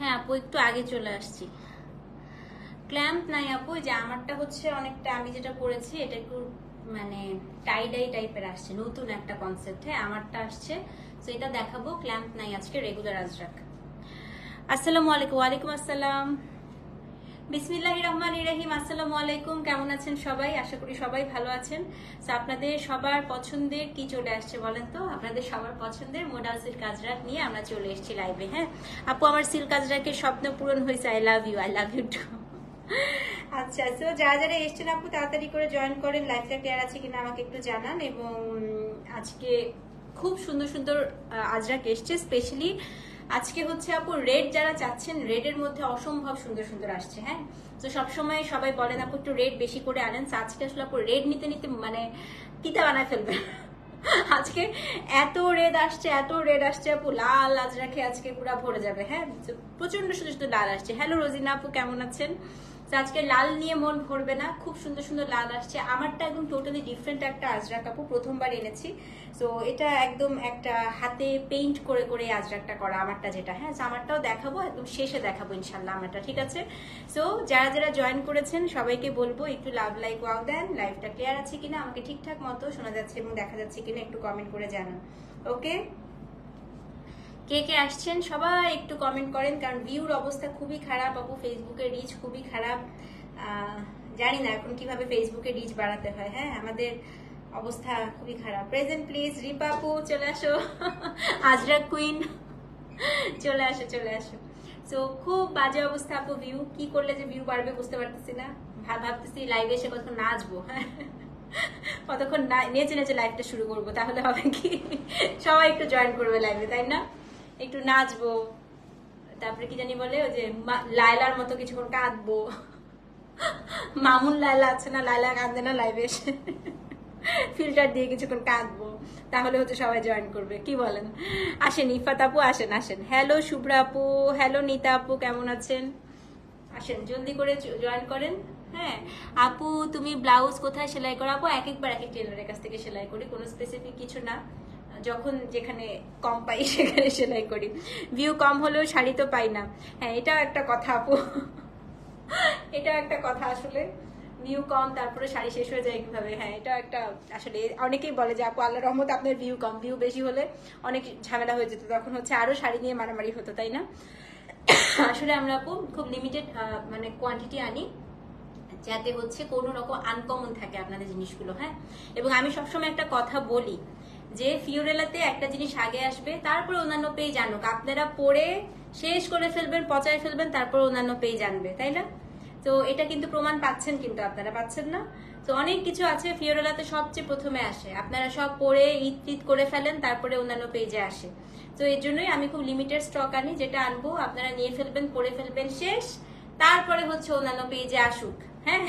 হ্যাঁ আপু একটু আগে চলে আসছি। ক্ল্যাম্প নাই আপু, যে আমারটা হচ্ছে অনেকটা, আমি যেটা করেছি এটা একটু মানে টাই ডাই টাইপের আসছে, নতুন একটা কনসেপ্ট। হ্যাঁ আমারটা আসছে, তো এটা দেখাবো। ক্ল্যাম্প নাই আজকে, রেগুলার আজরাক। আসসালামু আলাইকুম। ওয়ালাইকুম আসসালাম। বিসমিল্লাহির রহমানির রহিম। আসসালামু আলাইকুম, কেমন আছেন সবাই? আশা করি সবাই ভালো আছেন। তো আপনাদের সবার পছন্দের কি চলে আসছে বলেন তো? আপনাদের সবার পছন্দের মোডাল সিল্ক আজরাক নিয়ে আমরা চলে এসেছি লাইভে। হ্যাঁ আপু, আমার সিল্ক আজরাকের স্বপ্ন পূরণ হয়েছে। I love you, I love you too. আচ্ছা, তো যারা যারা এসছেন আপু তাড়াতাড়ি করে জয়েন করেন। লাইভটা ক্লিয়ার আছে কিনা আমাকে একটু জানান। এবং আজকে খুব সুন্দর সুন্দর আজরাক এসছে। স্পেশালি আজকে হচ্ছে আপু রেড যারা চাচ্ছেন, রেডের মধ্যে অসম্ভব সুন্দর সুন্দর আসছে। হ্যাঁ তো সবসময় সবাই বলেন আপু একটু রেড বেশি করে আনেন। আজকে আসলে আপু রেড নিতে নিতে মানে তিতা বানায় ফেলবে। আজকে এত রেড আসছে, এত রেড আসছে আপু, লাল আজরাকে আজকে পুরো ভরে যাবে। হ্যাঁ প্রচন্ড সুন্দর সুন্দর লাল আসছে। হ্যালো রোজিনা আপু, কেমন আছেন? আজকে লাল নিয়ে মন ভরবে না, খুব সুন্দর সুন্দর লাল আসছে। আমারটা একদম টোটালি ডিফারেন্ট একটা আজরাক আপু, প্রথমবার এনেছি। তো এটা একদম একটা হাতে পেইন্ট করে করে আজরাকটা করা আমারটা যেটা। হ্যাঁ আমারটাও দেখাবো, একদম শেষে দেখাবো ইনশাল্লাহ আমারটা, ঠিক আছে? সো যারা যারা জয়েন করেছেন সবাইকে বলবো একটু লাভ লাইক ওয়াও দেন। লাইভটা ক্লিয়ার আছে কিনা, আমাকে ঠিকঠাক মতো শোনা যাচ্ছে এবং দেখা যাচ্ছে কিনা একটু কমেন্ট করে জানান। ওকে, কে কে আসছেন সবাই একটু কমেন্ট করেন, কারণ ভিউর অবস্থা খুবই খারাপ আপু, ফেসবুকের রিচ খুবই খারাপ। জানি না এখন কিভাবে ফেসবুকে রিচ বাড়াতে হয়। হ্যাঁ আমাদের অবস্থা খুবই খারাপ। Present please. রিপা আপু চলে আসো। আজরাক কুইন চলে আসো, চলে আসো। তো খুব বাজে অবস্থা আপু, ভিউ কি করলে যে ভিউ বাড়বে বুঝতে পারতেছি না। ভাবতেছি লাইভে এসে কতক্ষণ নাচবো। হ্যাঁ কতক্ষণ নেচে নেচে লাইভটা শুরু করবো, তাহলে হবে কি সবাই একটু জয়েন করবে লাইভে, তাই না? একটু নাচবো, তারপরে কি জানি বলে ওই যে লায়লার মতো কিছুক্ষণ কাঁদবো। মামুন লায়লা আছে না, লায়লা কাঁদে না লাইভে এসে, ফিল্টার দিয়ে কিছুক্ষণ কাঁদবো, তাহলে হচ্ছে সবাই জয়েন করবে। কি বলেন? আসেন ইফাত আপু, আসেন আসেন। হ্যালো শুভ্রা আপু, হ্যালো নিতা আপু, কেমন আছেন? আসেন জলদি করে জয়েন করেন। হ্যাঁ আপু তুমি ব্লাউজ কোথায় সেলাই করো? আপু এক একবার এক এক টেলারের কাছ থেকে সেলাই করি, কোনো স্পেসিফিক কিছু না, যখন যেখানে কম পাই সেখানে সেলাই করি। ভিউ কম হলেও শাড়ি তো পাই না। হ্যাঁ এটাও একটা কথা আপু, এটাও একটা কথা আসলে। ভিউ কম তারপরে শাড়ি শেষ হয়ে যায় কিভাবে? হ্যাঁ এটা একটা আসলে অনেকেই বলে যে আপু আল্লাহর রহমতে আপনার ভিউ কম, ভিউ বেশি হলে অনেক ঝামেলা হয়ে যেত, তখন হচ্ছে আরো শাড়ি নিয়ে মারামারি হতো, তাই না? আসলে আমরা আপু খুব লিমিটেড মানে কোয়ান্টিটি আনি, যাতে হচ্ছে কোনো রকম আনকমন থাকে আপনাদের জিনিসগুলো। হ্যাঁ এবং আমি সবসময় একটা কথা বলি যে ফিওরেলাতে একটা জিনিস আগে আসবে, তারপরে অন্যান্য পেজ আনুক। আপনারা পরে শেষ করে ফেলবেন, পচায় ফেলবেন, তারপর অন্যান্য পেজ আনবে, তাই না? তো এটা কিন্তু প্রমাণ পাচ্ছেন, কিন্তু আপনারা পাচ্ছেন না। তো অনেক কিছু আছে ফিওরেলাতে সবচেয়ে প্রথমে আসে, আপনারা সব পরে ঈদ করে ফেলেন, তারপরে অন্যান্য পেজে আসে। তো এর জন্যই আমি খুব লিমিটেড স্টক আনি, যেটা আনবো আপনারা নিয়ে ফেলবেন, পরে ফেলবেন শেষ, তারপরে হচ্ছে অন্যান্য পেজে আসুক। হ্যাঁ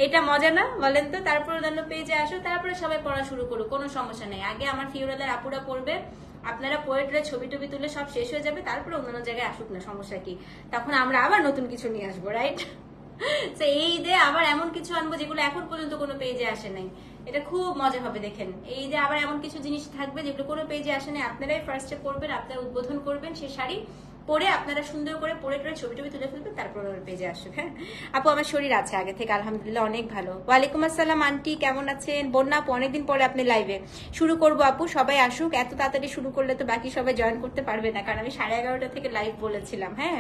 এটা মজা না বলেন তো? তারপরে অন্যান্য পেজে আসুক, তারপরে সবাই পড়া শুরু করুক, কোনো সমস্যা নেই। আগে আমার ফিওরেলার আপুরা পড়বে, আপনারা পড়ে ছবি টবি তুলে সব শেষ হয়ে যাবে, তারপরে অন্যান্য জায়গায় আসুক না, সমস্যা কি? তখন আমরা আবার নতুন কিছু নিয়ে আসবো, রাইট? তো এই ঈদে আবার এমন কিছু আনবো যেগুলো এখন পর্যন্ত কোনো পেজে আসে নাই, এটা খুব মজা হবে দেখেন। এই ঈদে আবার এমন কিছু জিনিস থাকবে যেগুলো কোনো পেজে আসে নাই, আপনারাই ফার্স্টে পড়বেন, আপনারা উদ্বোধন করবেন সেই শাড়ি পরে, আপনারা সুন্দর করে পরে ছবি টবি তুলে ফেলবেন, তারপর পেজে আসুক। হ্যাঁ আপু আমার শরীর আছে আগে থেকে আলহামদুলিল্লাহ অনেক ভালো। ওয়ালাইকুম আসসালাম আন্টি, কেমন আছেন? বন্যা আপু অনেকদিন পরে আপনি লাইভে শুরু করবো আপু, সবাই আসুক। এত তাড়াতাড়ি শুরু করলে তো বাকি সবাই জয়েন করতে পারবে না, কারণ আমি 11:30 থেকে লাইভ বলেছিলাম। হ্যাঁ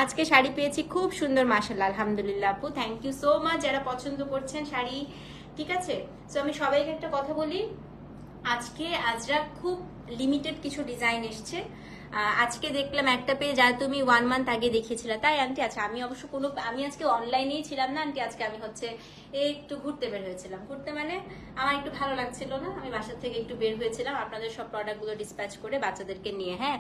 আজকে শাড়ি পেয়েছি খুব সুন্দর মাশাআল্লাহ, আলহামদুলিল্লাহ আপু, থ্যাংক ইউ সো মাচ যারা পছন্দ করছেন শাড়ি, ঠিক আছে? তো আমি সবাইকে একটা কথা বলি, আজকে আজরাক খুব লিমিটেড কিছু ডিজাইন এসছে। আজকে দেখলাম একটা পেজ আর তুমি 1 মান্থ আগে দেখিয়েছিলে, তাই আন্টি? আচ্ছা আমি অবশ্য আমি আজকে অনলাইনেই ছিলাম না আন্টি, আজকে আমি হচ্ছে একটু ঘুরতে বের হয়েছিলাম। ঘুরতে মানে আমার একটু ভালো লাগছিল না, আমি বাসা থেকে একটু বের হয়েছিলাম আপনাদের সব প্রোডাক্টগুলো ডিসপ্যাচ করে বাচ্চাদেরকে নিয়ে। হ্যাঁ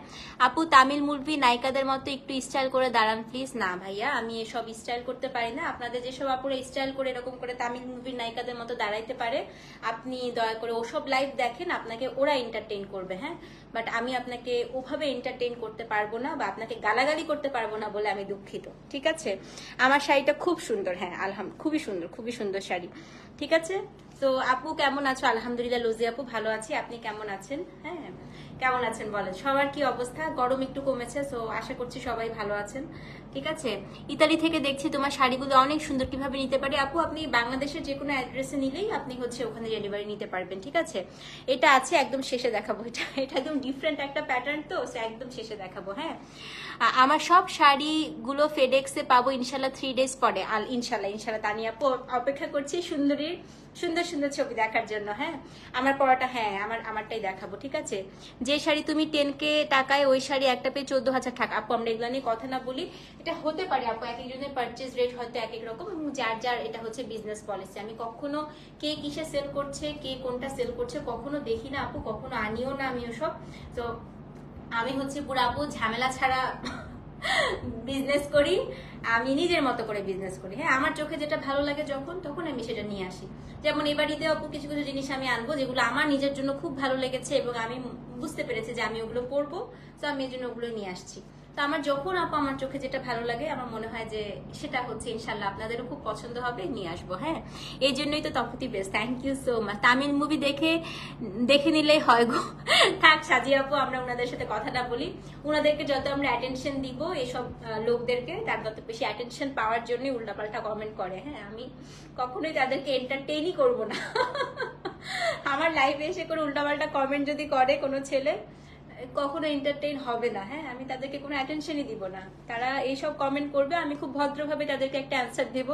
আপু তামিল মুভি নায়িকাদের মতো একটু স্টাইল করে দাঁড়ান প্লিজ। না ভাইয়া আমি এসব স্টাইল করতে পারি না, আপনাদের যেসব আপুরা স্টাইল করে এরকম করে তামিল মুভির নায়িকাদের মতো দাঁড়াইতে পারে, আপনি দয়া করে ওসব লাইভ দেখেন, আপনাকে ওরা এন্টারটেইন করবে। হ্যাঁ বাট আমি আপনাকে ওভাবে এন্টারটেইন করতে পারবো না, বা আপনাকে গালাগালি করতে পারবো না বলে আমি দুঃখিত, ঠিক আছে? আমার শাড়িটা খুব সুন্দর, হ্যাঁ আলহামদুলিল্লাহ খুবই সুন্দর, খুবই সুন্দর শাড়ি, ঠিক আছে? তো আপু কেমন আছো? আলহামদুলিল্লাহ। লজি আপু ভালো আছি, আপনি কেমন আছেন? হ্যাঁ কেমন আছেন বলেন, সবার কি অবস্থা? গরম একটু কমেছে, সো আশা করছি সবাই ভালো আছেন। ঠিক আছে, ইতালি থেকে দেখছি তোমার শাড়িগুলো অনেক সুন্দর, কিভাবে নিতে পারি আপু? আপনি বাংলাদেশের যে কোনো অ্যাড্রেসে নিলেই আপনি হচ্ছে ওখানে ডেলিভারি নিতে পারবেন। ঠিক আছে, এটা আছে একদম শেষে দেখাবো, এটা এটা একদম ডিফারেন্ট একটা প্যাটার্ন, তো সে একদম শেষে দেখাবো। হ্যাঁ, আমার সব শাড়িগুলো ফেডেক্সে পাবো ইনশাল্লাহ 3 days পরে। আর ইনশাল্লাহ ইনশাল্লাহ তানিয়া আপু অপেক্ষা করছি সুন্দরীর সুন্দর সুন্দর ছবি দেখার জন্য। হ্যাঁ, আমার পরাটা, হ্যাঁ আমারটাই দেখাবো। ঠিক আছে, যে শাড়ি তুমি 10K টাকায়, ওই শাড়ি একটা পেয়ে 14,000 টাকা। আপু আমরা এগুলো নিয়ে কথা না বলি, এটা হতে পারে আপু, এক একজনের পারচেজ রেট হয়তো এক এক রকম, এবং যার যার এটা হচ্ছে বিজনেস পলিসি। আমি কখনো কে কিসে সেল করছে, কে কোনটা সেল করছে কখনো দেখি না আপু, কখনো আনিও না আমি ওসব। তো আমি হচ্ছে পুরো আপু ঝামেলা ছাড়া বিজনেস করি, আমি নিজের মতো করে বিজনেস করি। হ্যাঁ, আমার চোখে যেটা ভালো লাগে যখন তখন আমি সেটা নিয়ে আসি। যেমন এবার ঈদে আপু কিছু কিছু জিনিস আমি আনবো যেগুলো আমার নিজের জন্য খুব ভালো লেগেছে এবং আমি বুঝতে পেরেছি যে আমি ওগুলো পরবো, তো আমি এই জন্য ওগুলো নিয়ে আসছি। তো আমার যখন আপু আমার চোখে যেটা ভালো লাগে, আমার মনে হয় যে সেটা হচ্ছে ইনশাল্লাহ আপনাদেরও খুব পছন্দ হবে, নিয়ে আসবো। হ্যাঁ, এই জন্যই তো Tapati best, thank you so much. Tamil movie দেখে নিলেই হয় গো। থাক সাজিয়া আপু, আমরা ওনাদের সাথে কথা না বলি। ওনাদেরকে যত আমরা অ্যাটেনশন দিব এইসব লোকদেরকে, তার তত বেশি অ্যাটেনশন পাওয়ার জন্য উল্টাপাল্টা কমেন্ট করে। হ্যাঁ, আমি কখনোই তাদেরকে এন্টারটেইনই করব না। আমার লাইফে এসে করে উল্টাপাল্টা কমেন্ট যদি করে কোনো ছেলে, কখনো এন্টারটেইন হবে না। হ্যাঁ, আমি তাদেরকে কোনো অ্যাটেনশনই দিব না। তারা এইসব কমেন্ট করবে, আমি খুব ভদ্রভাবে তাদেরকে একটা অ্যান্সার দেব,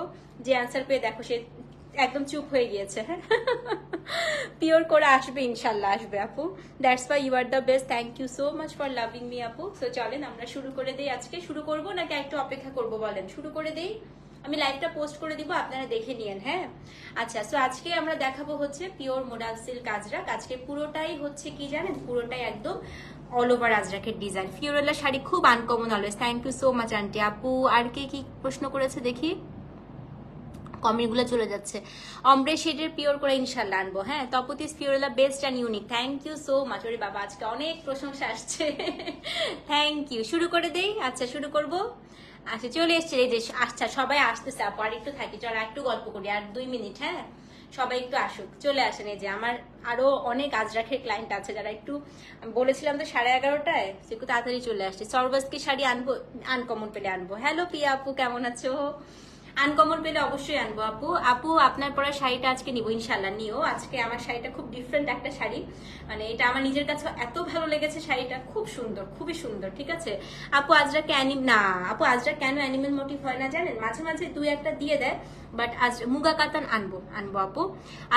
যে অ্যান্সার পেয়ে দেখো সে একদম চুপ হয়ে গিয়েছে। হ্যাঁ, পিওর করে আসবে ইনশাল্লাহ, আসবে আপু। That's why you are the best, thank you so much for loving me আপু। সো চলেন আমরা শুরু করে দিই। আজকে শুরু করব নাকি একটু অপেক্ষা করব বলেন? শুরু করে দিই, আমি লাইভটা পোস্ট করে দিব, আপনারা দেখে নিয়েন। হ্যাঁ, আচ্ছা, সো আজকে আমরা দেখাবো হচ্ছে পিওর মোডাল সিল্ক আজরাক। আজকে পুরোটাই হচ্ছে কি জানেন, পুরোটাই একদম অল ওভার আজরাকের ডিজাইন। ফিওরেলা শাড়ি খুব uncommon always. Thank you so much aunty. আপু আর কে কি প্রশ্ন করেছে দেখি, কমেন্টগুলো চলে যাচ্ছে। অমব্রে শেডের পিওর করে ইনশাল্লাহ আনবো। হ্যাঁ, তপতিস ফিওরেলা best and unique, thank you so much. ওরে বাবা, আজকে অনেক প্রশংসা আসছে, থ্যাংক ইউ। শুরু করে দেই? আচ্ছা শুরু করব। আচ্ছা চলে এসছে, এই যে আচ্ছা সবাই আসতেছে আপু, আর একটু থাকি, চল একটু গল্প করি, আর 2 মিনিট। হ্যাঁ, সবাই একটু আসুক, চলে আসেন। এই যে আমার আরো অনেক আজরাখের ক্লায়েন্ট আছে যারা একটু, বলেছিলাম তো 11:30টায়, একটু তাড়াতাড়ি চলে আসছে। সরবাজকে শাড়ি আনবো, আনকমন পেলে আনবো। হ্যালো পিয়া আপু, কেমন আছো? আনকমন পেলে অবশ্যই আনবো আপু। আপু আপনার পরা শাড়িটা আজকে নিবো ইনশাল্লাহ, নিও। আজকে আমার শাড়িটা খুব ডিফারেন্ট একটা শাড়ি, মানে এটা আমার নিজের কাছে এত ভালো লেগেছে, শাড়িটা খুব সুন্দর, খুবই সুন্দর। ঠিক আছে আপু, আজরা না আপু, আজরা কেন অ্যানিমেল মোটিভ হয় না জানেন? মাঝে মাঝে 2-1টা দিয়ে দেয়, বাট আজ মুগা কাতান আনবো আপু।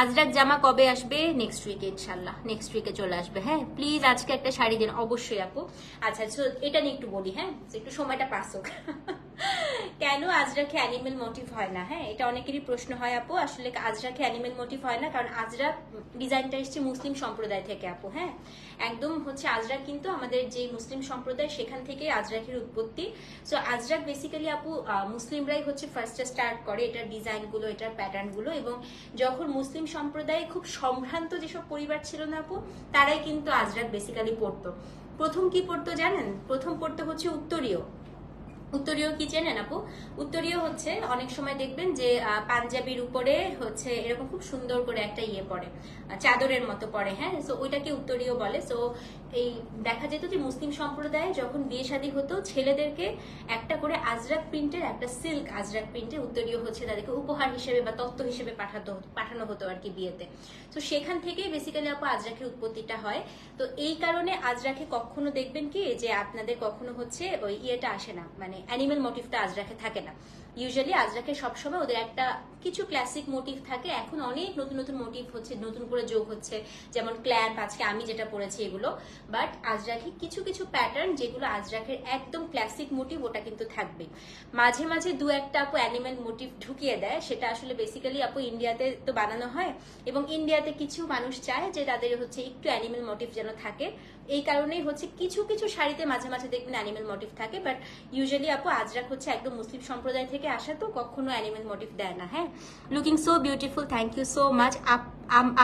আজরাক জামা কবে আসবে? নেক্সট উইকে ইনশাল্লাহ, নেক্সট উইকে চলে আসবে। হ্যাঁ, প্লিজ আজকে একটা শাড়ি দিন অবশ্যই আপু। আচ্ছা, এটা নিয়ে একটু বলি। হ্যাঁ, একটু সময়টা পাস হোক। কেন আজরাকে অ্যানিমেল মোটিভ হয় না? হ্যাঁ, এটা অনেকেরই প্রশ্ন হয় আপু। আসলে আজরাকে অ্যানিমেল মোটিভ হয় না কারণ আজরাক ডিজাইনটা এসছে মুসলিম সম্প্রদায় থেকে আপু। হ্যাঁ, একদম হচ্ছে আজরাক কিন্তু আমাদের যে মুসলিম সম্প্রদায় সেখান থেকে আজরাকের উৎপত্তি। সো আজরাক বেসিক্যালি আপু মুসলিমরাই হচ্ছে ফার্স্টে স্টার্ট করে এটার ডিজাইনগুলো, এটার প্যাটার্নগুলো। এবং যখন মুসলিম সম্প্রদায়ে খুব সম্ভ্রান্ত যেসব পরিবার ছিল না আপু, তারাই কিন্তু আজরাক বেসিক্যালি পড়তো। প্রথম কি পড়তো জানেন? প্রথম পড়তো হচ্ছে উত্তরীয়। উত্তরীয় কি চেনেন আপু? উত্তরীয় হচ্ছে অনেক সময় দেখবেন যে পাঞ্জাবির উপরে হচ্ছে এরকম খুব সুন্দর করে একটা ইয়ে পড়ে, চাদরের মতো পড়ে। হ্যাঁ, সো ওইটাকে উত্তরীয় বলে। সো এই দেখা যেত যে মুসলিম সম্প্রদায়ে যখন বিয়ে শাদী হতো, ছেলেদেরকে একটা করে আজরাক প্রিন্টের, একটা সিল্ক আজরাক প্রিন্টের উত্তরীয় হচ্ছে তাদেরকে উপহার হিসেবে বা তত্ত্ব হিসেবে পাঠানো হতো আর কি বিয়েতে। তো সেখান থেকেই বেসিক্যালি আপু আজরাকের উৎপত্তিটা হয়। তো এই কারণে আজরাকে কখনো দেখবেন কি যে আপনাদের কখনো হচ্ছে ওই ইয়েটা আসে না, মানে অ্যানিমেল মোটিভটা আজরাকে থাকে না। ইউজুয়ালি আজরাকে সবসময় ওদের একটা কিছু ক্লাসিক মোটিভ থাকে। এখন অনেক নতুন নতুন মোটিভ হচ্ছে, নতুন করে যোগ হচ্ছে, যেমন ক্ল্যাম্প, আজকে আমি যেটা পরেছি এগুলো। বাট আজরাকে কিছু কিছু প্যাটার্ন যেগুলো আজরাকের একদম ক্লাসিক মোটিভ, ওটা কিন্তু থাকবে। মাঝে মাঝে 2-1টা আপু অ্যানিমেল মোটিভ ঢুকিয়ে দেয়, সেটা আসলে বেসিক্যালি আপু ইন্ডিয়াতে তো বানানো হয়, এবং ইন্ডিয়াতে কিছু মানুষ চায় যে তাদের হচ্ছে একটু অ্যানিমেল মোটিভ যেন থাকে। এই কারণেই হচ্ছে কিছু কিছু শাড়িতে মাঝে মাঝে দেখবেন অ্যানিমেল মোটিভ থাকে, বাট ইউজুয়ালি আপু আজরাক হচ্ছে একদম মুসলিম সম্প্রদায় থেকে আসা, তো কখনো অ্যানিমেল মোটিভ দেয় না। হ্যাঁ, looking so beautiful, thank you so much.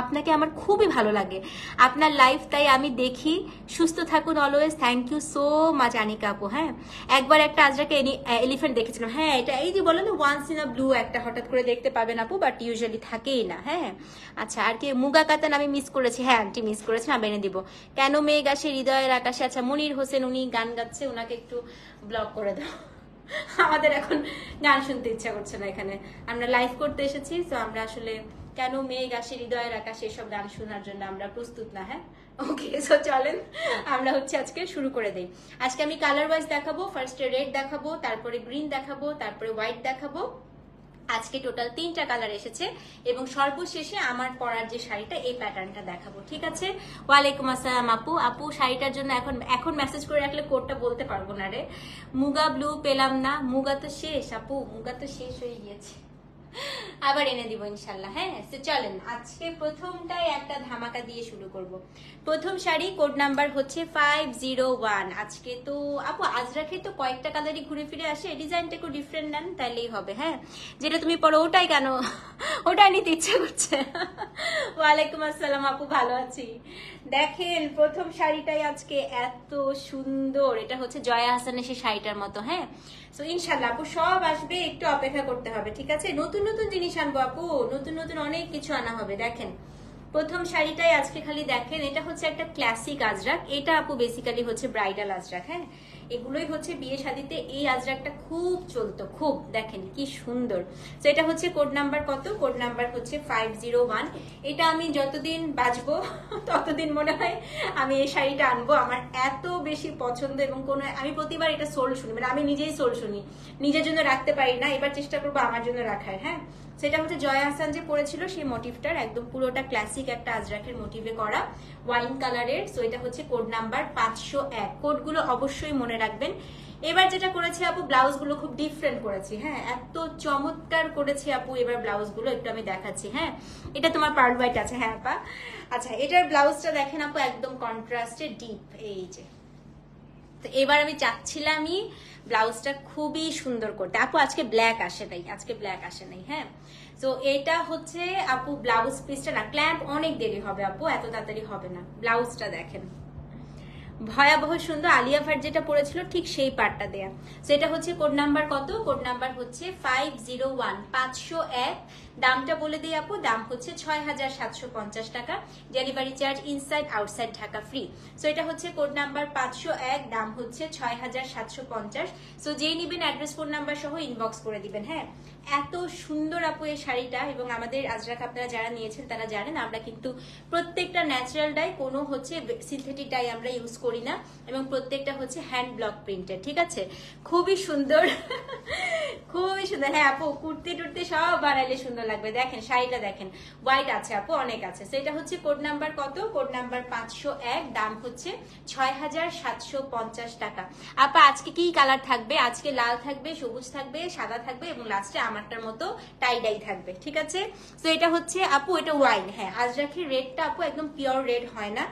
আপনাকে আমার খুবই ভালো লাগে আপনার লাইফ, তাই আমি দেখি। সুস্থ থাকুন always, thank you so much Anika আপু। হ্যাঁ, একবার একটা আজরাকে এলিফ্যান্ট দেখেছিলাম। হ্যাঁ, এটা এই যে বলেন ওয়ান্স ইন আ ব্লু একটা হঠাৎ করে দেখতে পাবেন আপু, বাট ইউজুয়ালি থাকেই না। হ্যাঁ, আচ্ছা আর কি মুগা কাতান আমি মিস করেছি? হ্যাঁ আন্টি মিস করেছি, আমি এনে দিব। কেন মেঘ আকাশে হৃদয়ের আকাশে। আচ্ছা মনির হোসেন উনি গান গাচ্ছে, ওনাকে একটু ব্লক করে দাও। আমাদের এখন গান শুনতে ইচ্ছা করছে না, এখানে আমরা লাইভ করতে এসেছি, তো আমরা আসলে কেন মেঘ আসে হৃদয়ের আকাশে এসব গান শোনার জন্য আমরা প্রস্তুত না। হ্যাঁ ওকে, সো চলেন আমরা হচ্ছে আজকে শুরু করে দেই। আজকে আমি কালার ওয়াইজ দেখাবো, ফার্স্টে রেড দেখাবো, তারপরে গ্রিন দেখাবো, তারপরে হোয়াইট দেখাবো। আজকে টোটাল 3টা কালার এসেছে এবং সর্বশেষে আমার পরার যে শাড়িটা এই প্যাটার্নটা দেখাবো, ঠিক আছে? ওয়ালাইকুম আসসালাম আপু। আপু শাড়িটার জন্য এখন মেসেজ করে রাখলে কোডটা বলতে পারবো না রে। মুগা ব্লু পেলাম না, মুগা তো শেষ আপু, মুগা তো শেষ হয়ে গিয়েছে, আবার এনে দিব ইনশাল্লাহ। হ্যাঁ তো চলেন আজকে প্রথমটাই একটা ধামাকা দিয়ে শুরু করব। প্রথম শাড়ি কোড নাম্বার হচ্ছে 501। আজকে তো আপু আজরাকে তো কয়েকটা কালারই ঘুরে ফিরে আসে, ডিজাইনটা একটু ডিফারেন্ট নেন তাইলেই হবে। হ্যাঁ যেটা তুমি পরো ওটাই কেন, ওটাই নিতে ইচ্ছে করছে। ওয়ালাইকুম আসসালাম আপু, ভালো আছি। দেখেন প্রথম শাড়িটাই আজকে এত সুন্দর, এটা হচ্ছে জয়া হাসানের সেই শাড়িটার মতো। হ্যাঁ তো ইনশাল্লাহ আপু সব আসবে, একটু অপেক্ষা করতে হবে, ঠিক আছে? নতুন নতুন জিনিস আনবো আপু, নতুন নতুন অনেক কিছু আনা হবে। দেখেন প্রথম শাড়িটাই আজকে খালি দেখেন, এটা হচ্ছে একটা ক্লাসিক আজরাক, এটা আপু বেসিক্যালি হচ্ছে ব্রাইডাল আজরাক। হ্যাঁ এগুলোই হচ্ছে বিয়ে শাদিতে এই আজরাকটা খুব চলতো, খুব। দেখেন কি সুন্দর। তো এটা হচ্ছে কোড নাম্বার কত? কোড নাম্বার হচ্ছে 501। এটা আমি যতদিন বাঁচবো ততদিন মনে হয় আমি এই শাড়িটা আনবো, আমার এত বেশি পছন্দ। এবং কোনো আমি প্রতিবার এটা সোল শুনি, মানে আমি নিজেই সোল শুনি, নিজের জন্য রাখতে পারি না, এবার চেষ্টা করবো আমার জন্য রাখার। হ্যাঁ সেটা হচ্ছে জয়া হাসান যে পরেছিল সেই মোটিভটার একদম পুরোটা ক্লাসিক একটা আজরাকের মোটিভে করা, ওয়াইন কালারের। সো এটা হচ্ছে কোড নাম্বার 501। কোডগুলো অবশ্যই মনে রাখবেন। এবার যেটা করেছি আপু, ব্লাউজ গুলো খুব ডিফারেন্ট করেছি। হ্যাঁ এত চমৎকার করেছি আপু এবার ব্লাউজ গুলো, একটু আমি দেখাচ্ছি। হ্যাঁ এটা তোমার পার্ল হোয়াইট আছে। হ্যাঁ আপা আচ্ছা এটার ব্লাউজটা দেখেন আপু, একদম কন্ট্রাস্টে ডিপ, এই যে। তো এবার আমি চাচ্ছিলামই ব্লাউজটা খুবই সুন্দর করতে। আপু আজকে ব্ল্যাক আসে নাই, আজকে ব্ল্যাক আসে নাই। হ্যাঁ তো এটা হচ্ছে আপু ব্লাউজ পিসটা না, ক্ল্যাম্প অনেক দেরি হবে আপু, এত তাড়াতাড়ি হবে না। ব্লাউজটা দেখেন ভয়াবহ সুন্দর, আলিয়া ভাট যেটা পড়েছিল ঠিক সেই পার্টটা দেয়া। সেটা হচ্ছে কোড নাম্বার কত? কোড নাম্বার হচ্ছে 501, 501। দামটা বলে দিই আপু, দাম হচ্ছে ৬,৭৫০ টাকা, delivery charge inside outside Dhaka free. So এটা হচ্ছে কোড নাম্বার 501, দাম হচ্ছে ৬,৭৫০। সো যেই নিবেন অ্যাড্রেস ফোন নাম্বার সহ ইনবক্স করে দিবেন। হ্যাঁ এত সুন্দর আপু এই শাড়িটা, এবং আমাদের আজরাক আপনারা যারা নিয়েছেন তারা জানেন আমরা কিন্তু প্রত্যেকটা ন্যাচারাল ডাই, কোনো হচ্ছে সিনথেটিক ডাই আমরা ইউজ করি না, এবং প্রত্যেকটা হচ্ছে হ্যান্ড ব্লক প্রিন্টেড, ঠিক আছে? খুবই সুন্দর খুবই সুন্দর। হ্যাঁ আপু কুর্তি টুর্তি সব বানাইলে সুন্দর লাগবে। দেখেন শাড়িটা দেখেন, হোয়াইট আছে আপু, অনেক আছে। সেটা হচ্ছে কোড নাম্বার কত? কোড নাম্বার 501, দাম হচ্ছে ৬,৭৫০ টাকা। আপা আজকে কি কালার থাকবে? আজকে লাল থাকবে, সবুজ থাকবে, সাদা থাকবে, এবং লাস্টে আমারটার মতো টাই ডাই থাকবে, ঠিক আছে? তো এটা হচ্ছে আপু, এটা ওয়াইন। হ্যাঁ আজরাকের রেডটা আপু একদম পিওর রেড হয় না,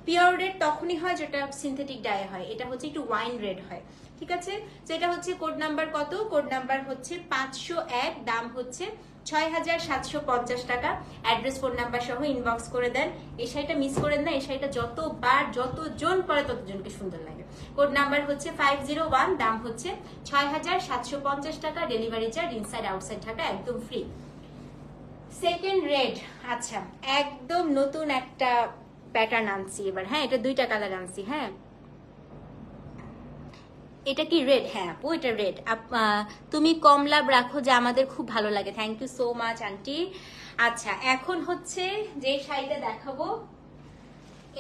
পিওর রেড তখনই হয় যেটা সিনথেটিক ডাই হয়, এটা হচ্ছে একটু ওয়াইন রেড হয়, ঠিক আছে? তো এটা হচ্ছে কোড নাম্বার কত? কোড নাম্বার হচ্ছে 501, দাম হচ্ছে ৬,৭৫০ টাকা। অ্যাড্রেস ফোন নাম্বার সহ ইনবক্স করে দেন। এই শাড়িটা মিস করেন না, এই শাড়িটা যতবার যতজন পরে ততজনকে সুন্দর লাগে। কোড নাম্বার হচ্ছে 501, দাম হচ্ছে ৬,৭৫০ টাকা, delivery charge inside outside Dhaka একদম ফ্রি। সেকেন্ড রেড, আচ্ছা একদম নতুন একটা প্যাটার্ন আনছি এবার। হ্যাঁ এটা 2টা কালার আনছি। হ্যাঁ এটা কি রেড? হ্যাঁ আপু এটা রেড। তুমি কমলা রাখো যে আমাদের খুব ভালো লাগে, thank you so much aunty. আচ্ছা এখন হচ্ছে যে শাড়িটা দেখাবো,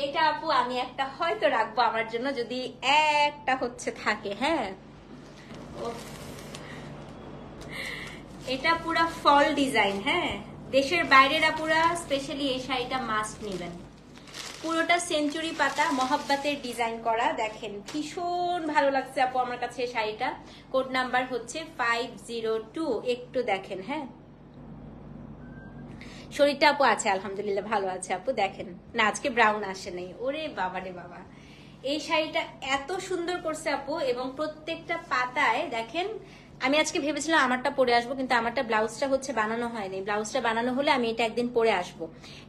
এটা আপু আমি একটা হয়তো রাখবো আমার জন্য, যদি একটা হচ্ছে থাকে। হ্যাঁ এটা পুরা ফল ডিজাইন। হ্যাঁ দেশের বাইরের আপুরা স্পেশালি এই শাড়িটা মাস্ট নেবেন। পুরোটা সেঞ্চুরি পাতা মহাব্বাতের ডিজাইন করা, দেখেন ভীষণ ভালো লাগছে আপু আমার কাছে এই শাড়িটা। কোড নাম্বার হচ্ছে 502, একটু দেখেন। হ্যাঁ শরীরটা আপু আছে আলহামদুলিল্লাহ, ভালো আছে আপু। দেখেন না আজকে ব্রাউন আসে নাই, ওরে বাবা রে বাবা। এই শাড়িটা এত সুন্দর করছে আপু, এবং প্রত্যেকটা পাতায় দেখেন। আমি আজকে ভেবেছিলাম আমারটা পরে আসবো, কিন্তু আমারটা ব্লাউজটা হচ্ছে বানানো হয়নি। ব্লাউজটা বানানো হলে আমি এটা একদিন পরে আসবো।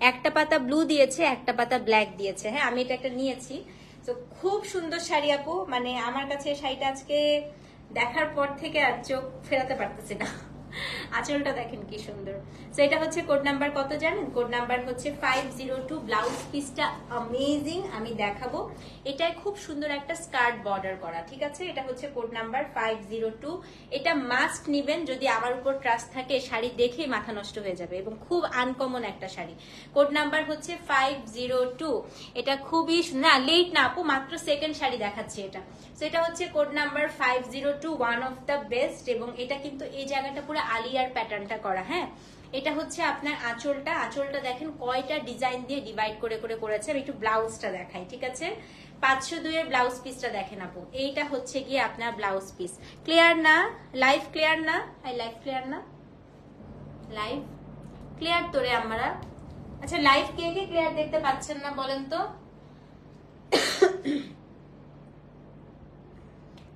একটা পাতা ব্লু দিয়েছে, একটা পাতা ব্ল্যাক দিয়েছে। হ্যাঁ আমি এটা একটা নিয়েছি। তো খুব সুন্দর শাড়ি আপু, মানে আমার কাছে শাড়িটা আজকে দেখার পর থেকে আর চোখ ফেরাতে পারতেছি না। আঁচলটা দেখেন কি সুন্দর। তো এটা হচ্ছে কোড নাম্বার কত জানেন? কোড নাম্বার হচ্ছে 502। ব্লাউজ পিসটা অ্যামেজিং, আমি দেখাবো। এটাই খুব সুন্দর একটা স্কার্ট বর্ডার করা, ঠিক আছে? এটা হচ্ছে কোড নাম্বার 502। এটা মাস্ট নিবেন, যদি আমার উপর ট্রাস্ট থাকে শাড়ি দেখেই মাথা নষ্ট হয়ে যাবে, এবং খুব আনকমন একটা শাড়ি। কোড নাম্বার হচ্ছে 502। এটা খুবই না লেট না আপু, মাত্র সেকেন্ড শাড়ি দেখাচ্ছি এটা। তো এটা হচ্ছে code number 502, one of the best. এবং এটা কিন্তু এই জায়গাটা পুরো আলিয়ার প্যাটার্নটা করা, হ্যাঁ। এটা হচ্ছে আপনার আঁচলটা, আঁচলটা দেখেন কয়টা ডিজাইন দিয়ে ডিভাইড করে করে করেছে। আমি একটু ব্লাউজটা দেখাই, ঠিক আছে? 502 এর ব্লাউজ পিসটা দেখেন আপু, এইটা হচ্ছে গিয়ে আপনার ব্লাউজ পিস। ক্লিয়ার না? লাইভ ক্লিয়ার না? লাইভ ক্লিয়ার না? লাইভ ক্লিয়ার তো রে আমরা? আচ্ছা, লাইভ কে কে ক্লিয়ার দেখতে পাচ্ছেন না বলেন তো?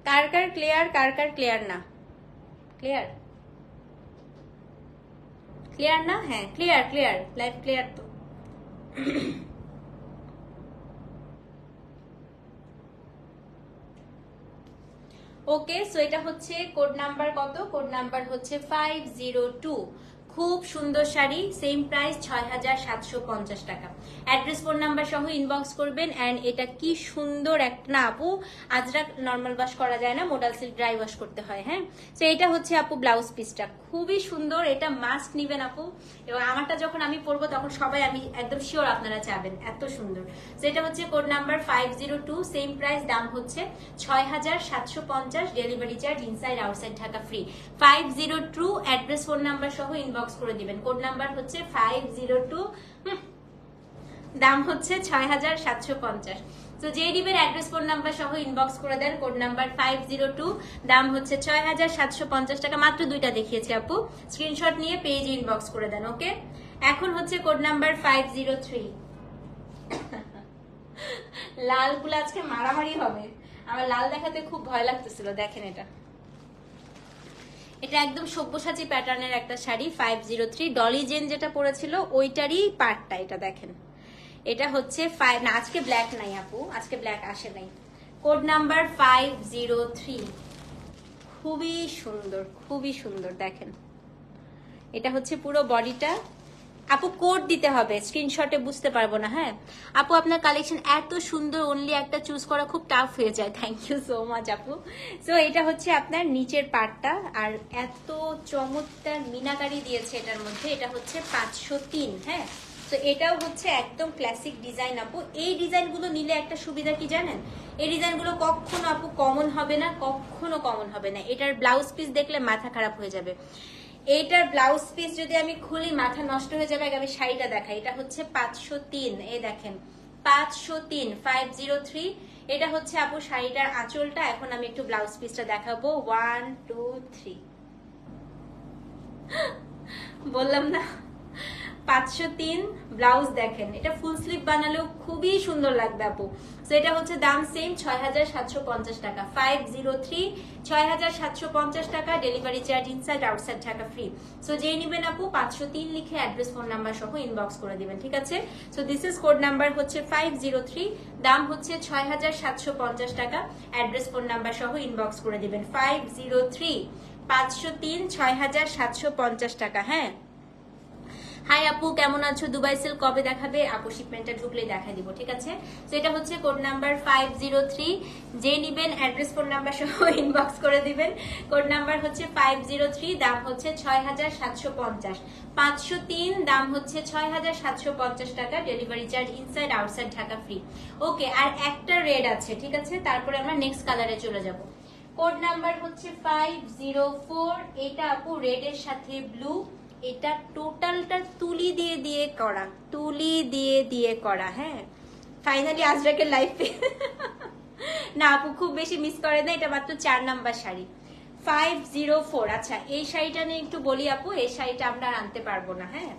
কার কার ক্লিয়ার, কার কার ক্লিয়ার না? ক্লিয়ার ক্লিয়ার না? হ্যাঁ ক্লিয়ার, ক্লিয়ার, লাইভ ক্লিয়ার তো। ওকে, সো এটা হচ্ছে কোড নাম্বার কত? কোড নাম্বার হচ্ছে 502। খুব সুন্দর শাড়ি, সেম প্রাইস ৬৭৫০ টাকা। অ্যাড্রেস ফোন নাম্বার সহ ইনবক্স করবেন। অ্যান্ড এটা কি সুন্দর একটা, না আপু আজরাক নর্মাল ওয়াশ করা যায় না, মোডাল সিল্ক ড্রাই ওয়াশ করতে হয়, হ্যাঁ। তো এটা হচ্ছে আপু ব্লাউজ পিসটা, খুবই সুন্দর। এটা মাস্ট নিবেন আপু, এবং আমারটা যখন আমি পরবো তখন সবাই, আমি একদম শিওর আপনারা চাবেন, এত সুন্দর। তো এটা হচ্ছে কোড নাম্বার 502, সেম প্রাইস, দাম হচ্ছে ৬৭৫০, delivery charge inside outside Dhaka free. 502, address phone number সহ ইনবক্স করে দিবেন। কোড নাম্বার হচ্ছে 502, দাম হচ্ছে ৬৭৫০। তো যে দিবেন অ্যাড্রেস ফোন নাম্বার সহ ইনবক্স করে দেন। কোড নাম্বার 502, দাম হচ্ছে ৬৭৫০ টাকা। মাত্র দুইটা দেখিয়েছি আপু, স্ক্রিনশট নিয়ে পেজে ইনবক্স করে দেন। ওকে, এখন হচ্ছে কোড নাম্বার 503। লালগুলো আজকে মারামারি হবে, আমার লাল দেখাতে খুব ভয় লাগতেছিল। দেখেন এটা, এটা একদম সব্যসাচী প্যাটার্নের একটা শাড়ি। 503 ডলি জেন যেটা পরেছিল ওইটারই পার্টটা, এটা দেখেন। এটা হচ্ছে না, আজকে ব্ল্যাক নাই আপু, আজকে ব্ল্যাক আসে নাই। কোড নাম্বার 503, খুবই সুন্দর, খুবই সুন্দর। দেখেন এটা হচ্ছে পুরো বডিটা। আপু কোড দিতে হবে, স্ক্রিনশটে বুঝতে পারবো না। হ্যাঁ আপু, আপনার কালেকশন এত সুন্দর, অনলি একটা চুজ করা খুব টাফ হয়ে যায়। থ্যাংক ইউ সো মাচ আপু। সো এটা হচ্ছে আপনার নিচের পার্টটা, আর এত চমৎকার মিনাকারি দিয়েছে এটার মধ্যে। এটা হচ্ছে 503, হ্যাঁ। তো এটাও হচ্ছে একদম ক্লাসিক ডিজাইন আপু। এই ডিজাইনগুলো নিলে একটা সুবিধা কি জানেন? এই ডিজাইনগুলো কখনো আপু কমন হবে না, কখনো কমন হবে না। এটার ব্লাউজ পিস দেখলে মাথা খারাপ হয়ে যাবে। এইটার ব্লাউজ পিস যদি আমি খুলি মাথা নষ্ট হয়ে যাবে। আমি শাড়িটা দেখাই, এটা হচ্ছে 503, এই দেখেন 503, 503। এটা হচ্ছে আপু শাড়িটার আঁচলটা। এখন আমি একটু ব্লাউজ পিসটা দেখাবো। 1 2 3, বললাম না 503 ব্লাউজ। দেখেন এটা ফুল স্লিভ বানালেও খুবই সুন্দর লাগবে আপু। তো এটা হচ্ছে দাম সেম ৬৭৫০ টাকা। 503, ৬৭৫০ টাকা, delivery charge inside outside Dhaka free. So যে নিবেন আপু 503 লিখে অ্যাড্রেস ফোন নাম্বার সহ ইনবক্স করে দিবেন, ঠিক আছে? So this is code number হচ্ছে 503, দাম হচ্ছে ৬৭৫০ টাকা, অ্যাড্রেস ফোন নাম্বার সহ ইনবক্স করে দিবেন। 503, 503, ৬৭৫০ টাকা, হ্যাঁ। হাই আপু, কেমন আছো? দুবাই সিল্ক কবে দেখাবে আপু? শিপমেন্টটা ঢুকলেই দেখাই দিব, ঠিক আছে? তো এটা হচ্ছে কোড নাম্বার 503, যে নিবেন অ্যাড্রেস ফোন নাম্বার সহ ইনবক্স করে দিবেন। কোড নাম্বার হচ্ছে 503, দাম হচ্ছে ৬৭৫০। 503, দাম হচ্ছে ৬৭৫০ টাকা, delivery charge inside outside Dhaka free. Okay, আর একটা রেড আছে, ঠিক আছে? তারপরে আমরা নেক্সট কালারে চলে যাব। কোড নাম্বার হচ্ছে 504, এটা আপু রেড এর সাথে ব্লু। এটা টোটালটা তুলি দিয়ে দিয়ে করা, তুলি দিয়ে দিয়ে করা, হ্যাঁ। ফাইনালি আজরাকের লাইফে না আপু খুব বেশি মিস করে না, এটা মাত্র 4 নাম্বার শাড়ি। 504। আচ্ছা, এই শাড়িটা নিয়ে একটু বলি আপু, এই শাড়িটা আমরা আনতে পারবো না, হ্যাঁ।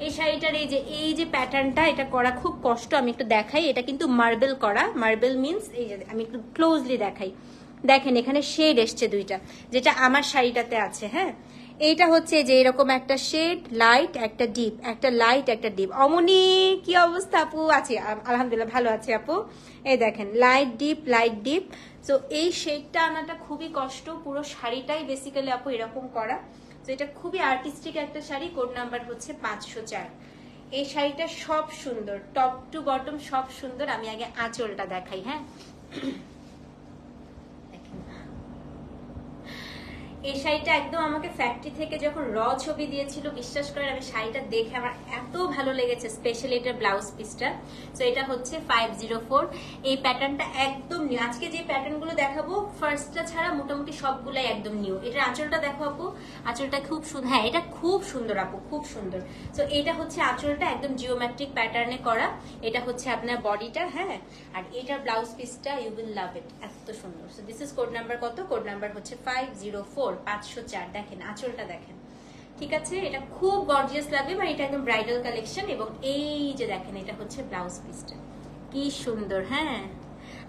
এই শাড়িটার এই যে প্যাটার্নটা, এটা করা খুব কষ্ট। আমি একটু দেখাই, এটা কিন্তু মার্বেল করা। মার্বেল মিন্স এই যে, আমি একটু ক্লোজলি দেখাই। দেখেন এখানে শেড এসছে দুইটা, যেটা আমার শাড়িটাতে আছে, হ্যাঁ। এইটা হচ্ছে যে এরকম একটা শেড, লাইট একটা ডিপ, একটা লাইট একটা ডিপ। অমনি কি অবস্থা আপু? আছে আলহামদুলিল্লাহ, ভালো আছে আপু। এই দেখেন লাইট ডিপ, লাইট ডিপ। তো এই শেডটা আনাটা খুবই কষ্ট, পুরো শাড়িটাই বেসিক্যালি আপু এরকম করা। তো এটা খুবই আর্টিস্টিক একটা শাড়ি, কোড নাম্বার হচ্ছে 504। এই শাড়িটা সব সুন্দর, টপ টু বটম সব সুন্দর। আমি আগে আঁচলটা দেখাই। হ্যাঁ, এই শাড়িটা একদম আমাকে ফ্যাক্টরি থেকে যখন র ছবি দিয়েছিল, বিশ্বাস করেন আমি শাড়িটা দেখে আমার এত ভালো লেগেছে, স্পেশালি এটার ব্লাউজ পিসটা। তো এটা হচ্ছে 504। এই প্যাটার্নটা একদম নিউ। আজকে যে প্যাটার্নগুলো দেখাবো ফার্স্টটা ছাড়া মোটামুটি সবগুলাই একদম নিউ। এটার আঁচলটা দেখো আপু, আঁচলটা খুব সুন্দর। হ্যাঁ, এটা খুব সুন্দর আপু, খুব সুন্দর। তো এটা হচ্ছে আঁচলটা একদম জিওমেট্রিক প্যাটার্নে করা। এটা হচ্ছে আপনার বডিটা। হ্যাঁ, আর এটার ব্লাউজ পিসটা ইউ উইল লাভ ইট, এত সুন্দর। So this is code number কত? কোড নাম্বার হচ্ছে 504, 504। দেখেন আঁচলটা দেখেন, ঠিক আছে? এটা খুব গর্জিয়াস লাগবে, মানে এটা একদম ব্রাইডাল কালেকশন। এবং এই যে দেখেন, এটা হচ্ছে ব্লাউজ পিসটা, কি সুন্দর। হ্যাঁ,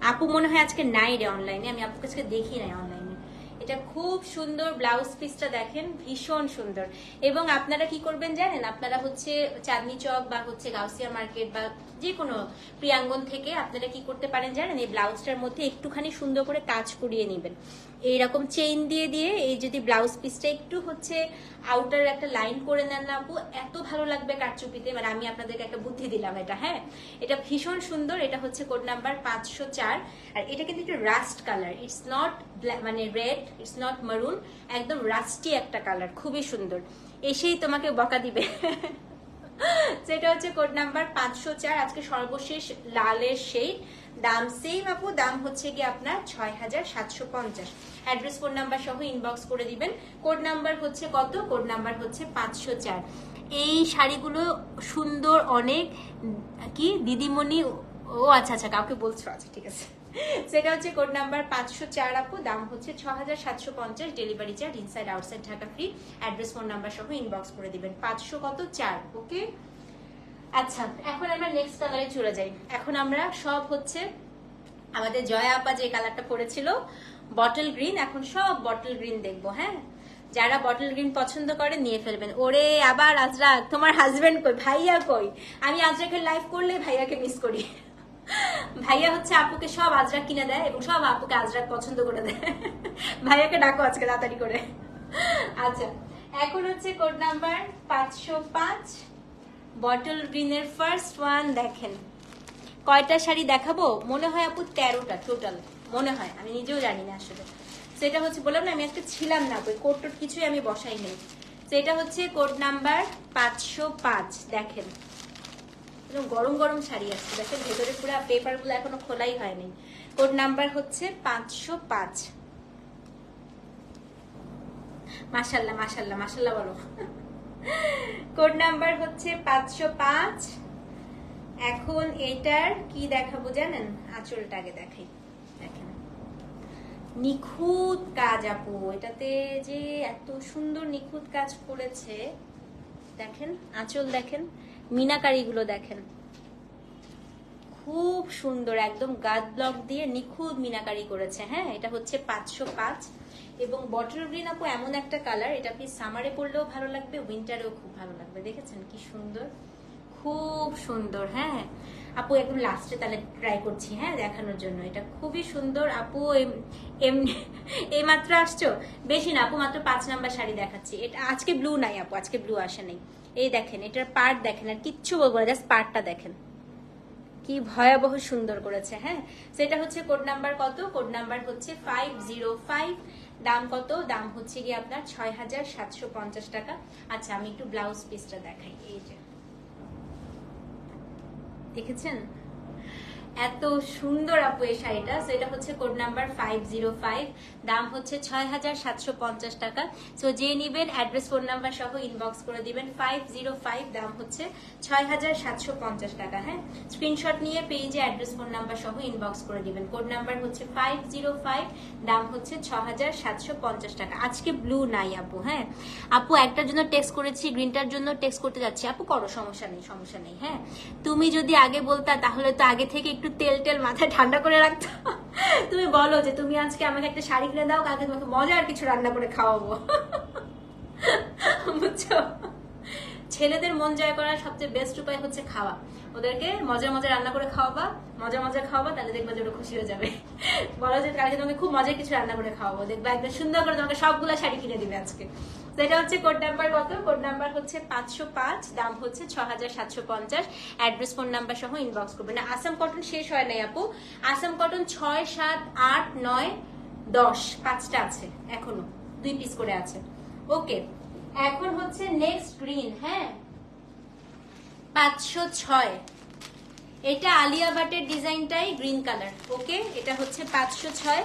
আপু মনে হয় আজকে নাই রে অনলাইনে, আমি আপুকে আজকে দেখি নাই অনলাইনে। এটা খুব সুন্দর, ব্লাউজ পিসটা দেখেন, ভীষণ সুন্দর। এবং আপনারা কি করবেন জানেন, আপনারা হচ্ছে চাঁদনি চক বা হচ্ছে গাউসিয়া মার্কেট বা যে কোনো প্রিয়াঙ্গন থেকে আপনারা কি করতে পারেন জানেন, এই ব্লাউজটার মধ্যে একটুখানি সুন্দর করে কাজ করিয়ে নেবেন। এইরকম চেইন দিয়ে দিয়ে এই যদি ব্লাউজ পিসটা একটু হচ্ছে আউটার একটা লাইন করে নেন না আপু, এত ভালো লাগবে কারচুপিতে। মানে আমি আপনাদেরকে একটা বুদ্ধি দিলাম এটা। হ্যাঁ, এটা ভীষণ সুন্দর। এটা হচ্ছে কোড নাম্বার 504। আর এটা কিন্তু একটু রাস্ট কালার, ইটস নট মানে রেড, ইটস নট মারুন, একদম রাস্টি একটা কালার, খুবই সুন্দর। এসেই তোমাকে বকা দিবে। সেটা হচ্ছে কোড নাম্বার 504। আজকে সর্বশেষ লালের শেড। দাম সেম আপু, দাম হচ্ছে গিয়ে আপনার 6750। অ্যাড্রেস ফোন নাম্বার সহ ইনবক্স করে দিবেন। কোড নাম্বার হচ্ছে কত? কোড নাম্বার হচ্ছে 504। এই শাড়িগুলো সুন্দর অনেক। কি দিদিমণি? ও আচ্ছা আচ্ছা, কাউকে বলছো, আচ্ছা ঠিক আছে। সেটা হচ্ছে কোড নাম্বার 504 আপু, দাম হচ্ছে 6750। Delivery charge inside outside Dhaka free. Address phone number সহ ইনবক্স করে দিবেন। 504। ওকে, আচ্ছা এখন আমরা নেক্সট কালারে চলে যাই। এখন আমরা সব হচ্ছে আমাদের জয়া আপা যে কালারটা পরেছিল বটল গ্রিন, এখন সব বটল গ্রিন দেখবো। হ্যাঁ, যারা বটল গ্রিন পছন্দ করে নিয়ে ফেলবেন। ওরে আবার আজরাক, তোমার হাজবেন্ড কই, ভাইয়া কই? আমি আজরাকের লাইভ করলে ভাইয়াকে মিস করি। ভাইয়া হচ্ছে আপুকে সব আজরাক কিনে দেয় এবং সব আপুকে আজরাক পছন্দ করে দেয়। ভাইয়াকে ডাকো আজকে তাড়াতাড়ি করে। আচ্ছা, এখন হচ্ছে কোড নাম্বার 505, বটল গ্রিনের ফার্স্ট ওয়ান। দেখেন কয়টা শাড়ি দেখাবো, মনে হয় আপু 13টা টোটাল, মনে হয়, আমি নিজেও জানি না আসলে। সেটা হচ্ছে বললাম না আমি একটা ছিলাম না, কোড টোড কিছুই আমি বসাই নেই। সেটা হচ্ছে কোড নাম্বার 505। দেখেন গরম গরম শাড়ি আছে, দেখেন ভেতরে পুরো পেপার গুলো এখনো খোলাই হয়নি। কোড নাম্বার হচ্ছে 505। মাশাল্লাহ মাশাল্লাহ মাশাল্লাহ বলো। কোড নাম্বার হচ্ছে 505। এখন এটার কি দেখাবো জানেন, আঁচলটা আগে দেখাই। দেখেন নিখুঁত কাজ আপু, এটাতে যে এত সুন্দর নিখুঁত কাজ করেছে। দেখেন আঁচল দেখেন, মিনাকারি গুলো দেখেন, খুব সুন্দর, একদম গাদ ব্লক দিয়ে নিখুঁত মিনাকারি করেছে। হ্যাঁ, এটা হচ্ছে 505। এবং বটল গ্রিন আপু এমন একটা কালার, এটা আপনি সামারে পরলেও ভালো লাগবে, উইন্টারেও খুব ভালো লাগবে। দেখেছেন কি সুন্দর, খুব সুন্দর। হ্যাঁ আপু, একদম লাস্টে তাহলে ট্রাই করছি হ্যাঁ দেখানোর জন্য। এটা খুবই সুন্দর আপু। এই মাত্র আসছো, বেশি না আপু, মাত্র 5 নাম্বার শাড়ি দেখাচ্ছি। এটা আজকে ব্লু নাই আপু, আজকে ব্লু আসে নাই। এই দেখেন এটার পার্ট দেখেন, আর কিচ্ছু বলবো না, জাস্ট পার্টটা দেখেন কি ভয়াবহ সুন্দর করেছে। হ্যাঁ, সেটা হচ্ছে কোড নাম্বার কত? কোড নাম্বার হচ্ছে 505। দাম কত? দাম হচ্ছে গিয়ে আপনার 6750 টাকা। আচ্ছা আমি একটু ব্লাউজ পিসটা দেখাই। এই যে দেখেছেন এত সুন্দর আপু এই শাড়িটা। সেটা হচ্ছে কোড নাম্বার 505। দাম হচ্ছে 6750 টাকা। সো যে নিবেন অ্যাড্রেস ফোন নাম্বার সহ ইনবক্স করে দিবেন। 505, দাম হচ্ছে 6750 টাকা। হ্যাঁ, স্ক্রিনশট নিয়ে পেজে অ্যাড্রেস ফোন নাম্বার সহ ইনবক্স করে দিবেন। কোড নাম্বার হচ্ছে 505, দাম হচ্ছে 6750 টাকা। আজকে ব্লু নাই আপু। হ্যাঁ আপু, একটার জন্য টেক্সট করেছি, গ্রিনটার জন্য টেক্সট করতে যাচ্ছি। আপু করো, সমস্যা নেই সমস্যা নেই। হ্যাঁ, তুমি যদি আগে বলতা তাহলে তো আগে থেকে একটু তেল টেল মাথায় ঠান্ডা করে রাখতো। তুমি বলো যে তুমি আজকে আমাকে একটা শাড়ি কিনে দাও, কালকে তোমাকে মজার কিছু রান্না করে খাওয়াবো। বুঝছো, ছেলেদের মন জয় করার সবচেয়ে বেস্ট উপায় হচ্ছে খাওয়া। ওদেরকে মজা মজা রান্না করে খাওয়াবা, মজা মজা খাওয়াবো, তাহলে দেখবা যে ওটা খুশি হয়ে যাবে। বলো যে কালকে তোমাকে খুব মজার কিছু রান্না করে খাওয়াবো, দেখবা একদম সুন্দর করে তোমাকে সবগুলা শাড়ি কিনে দিবে আজকে। তো এটা হচ্ছে কোড নাম্বার কত? কোড নাম্বার হচ্ছে 505, দাম হচ্ছে 6750। অ্যাড্রেস ফোন নাম্বার সহ ইনবক্স করবেন। না, আসাম কটন শেষ হয় নাই আপু, আসাম কটন 6, 7, 8, 9, 10 5টা আছে এখনো, 2 পিস করে আছে। ওকে, এখন হচ্ছে নেক্সট গ্রিন। হ্যাঁ, 506, এটা আলিয়া বাটের ডিজাইনটাই গ্রিন কালার। ওকে, এটা হচ্ছে 506,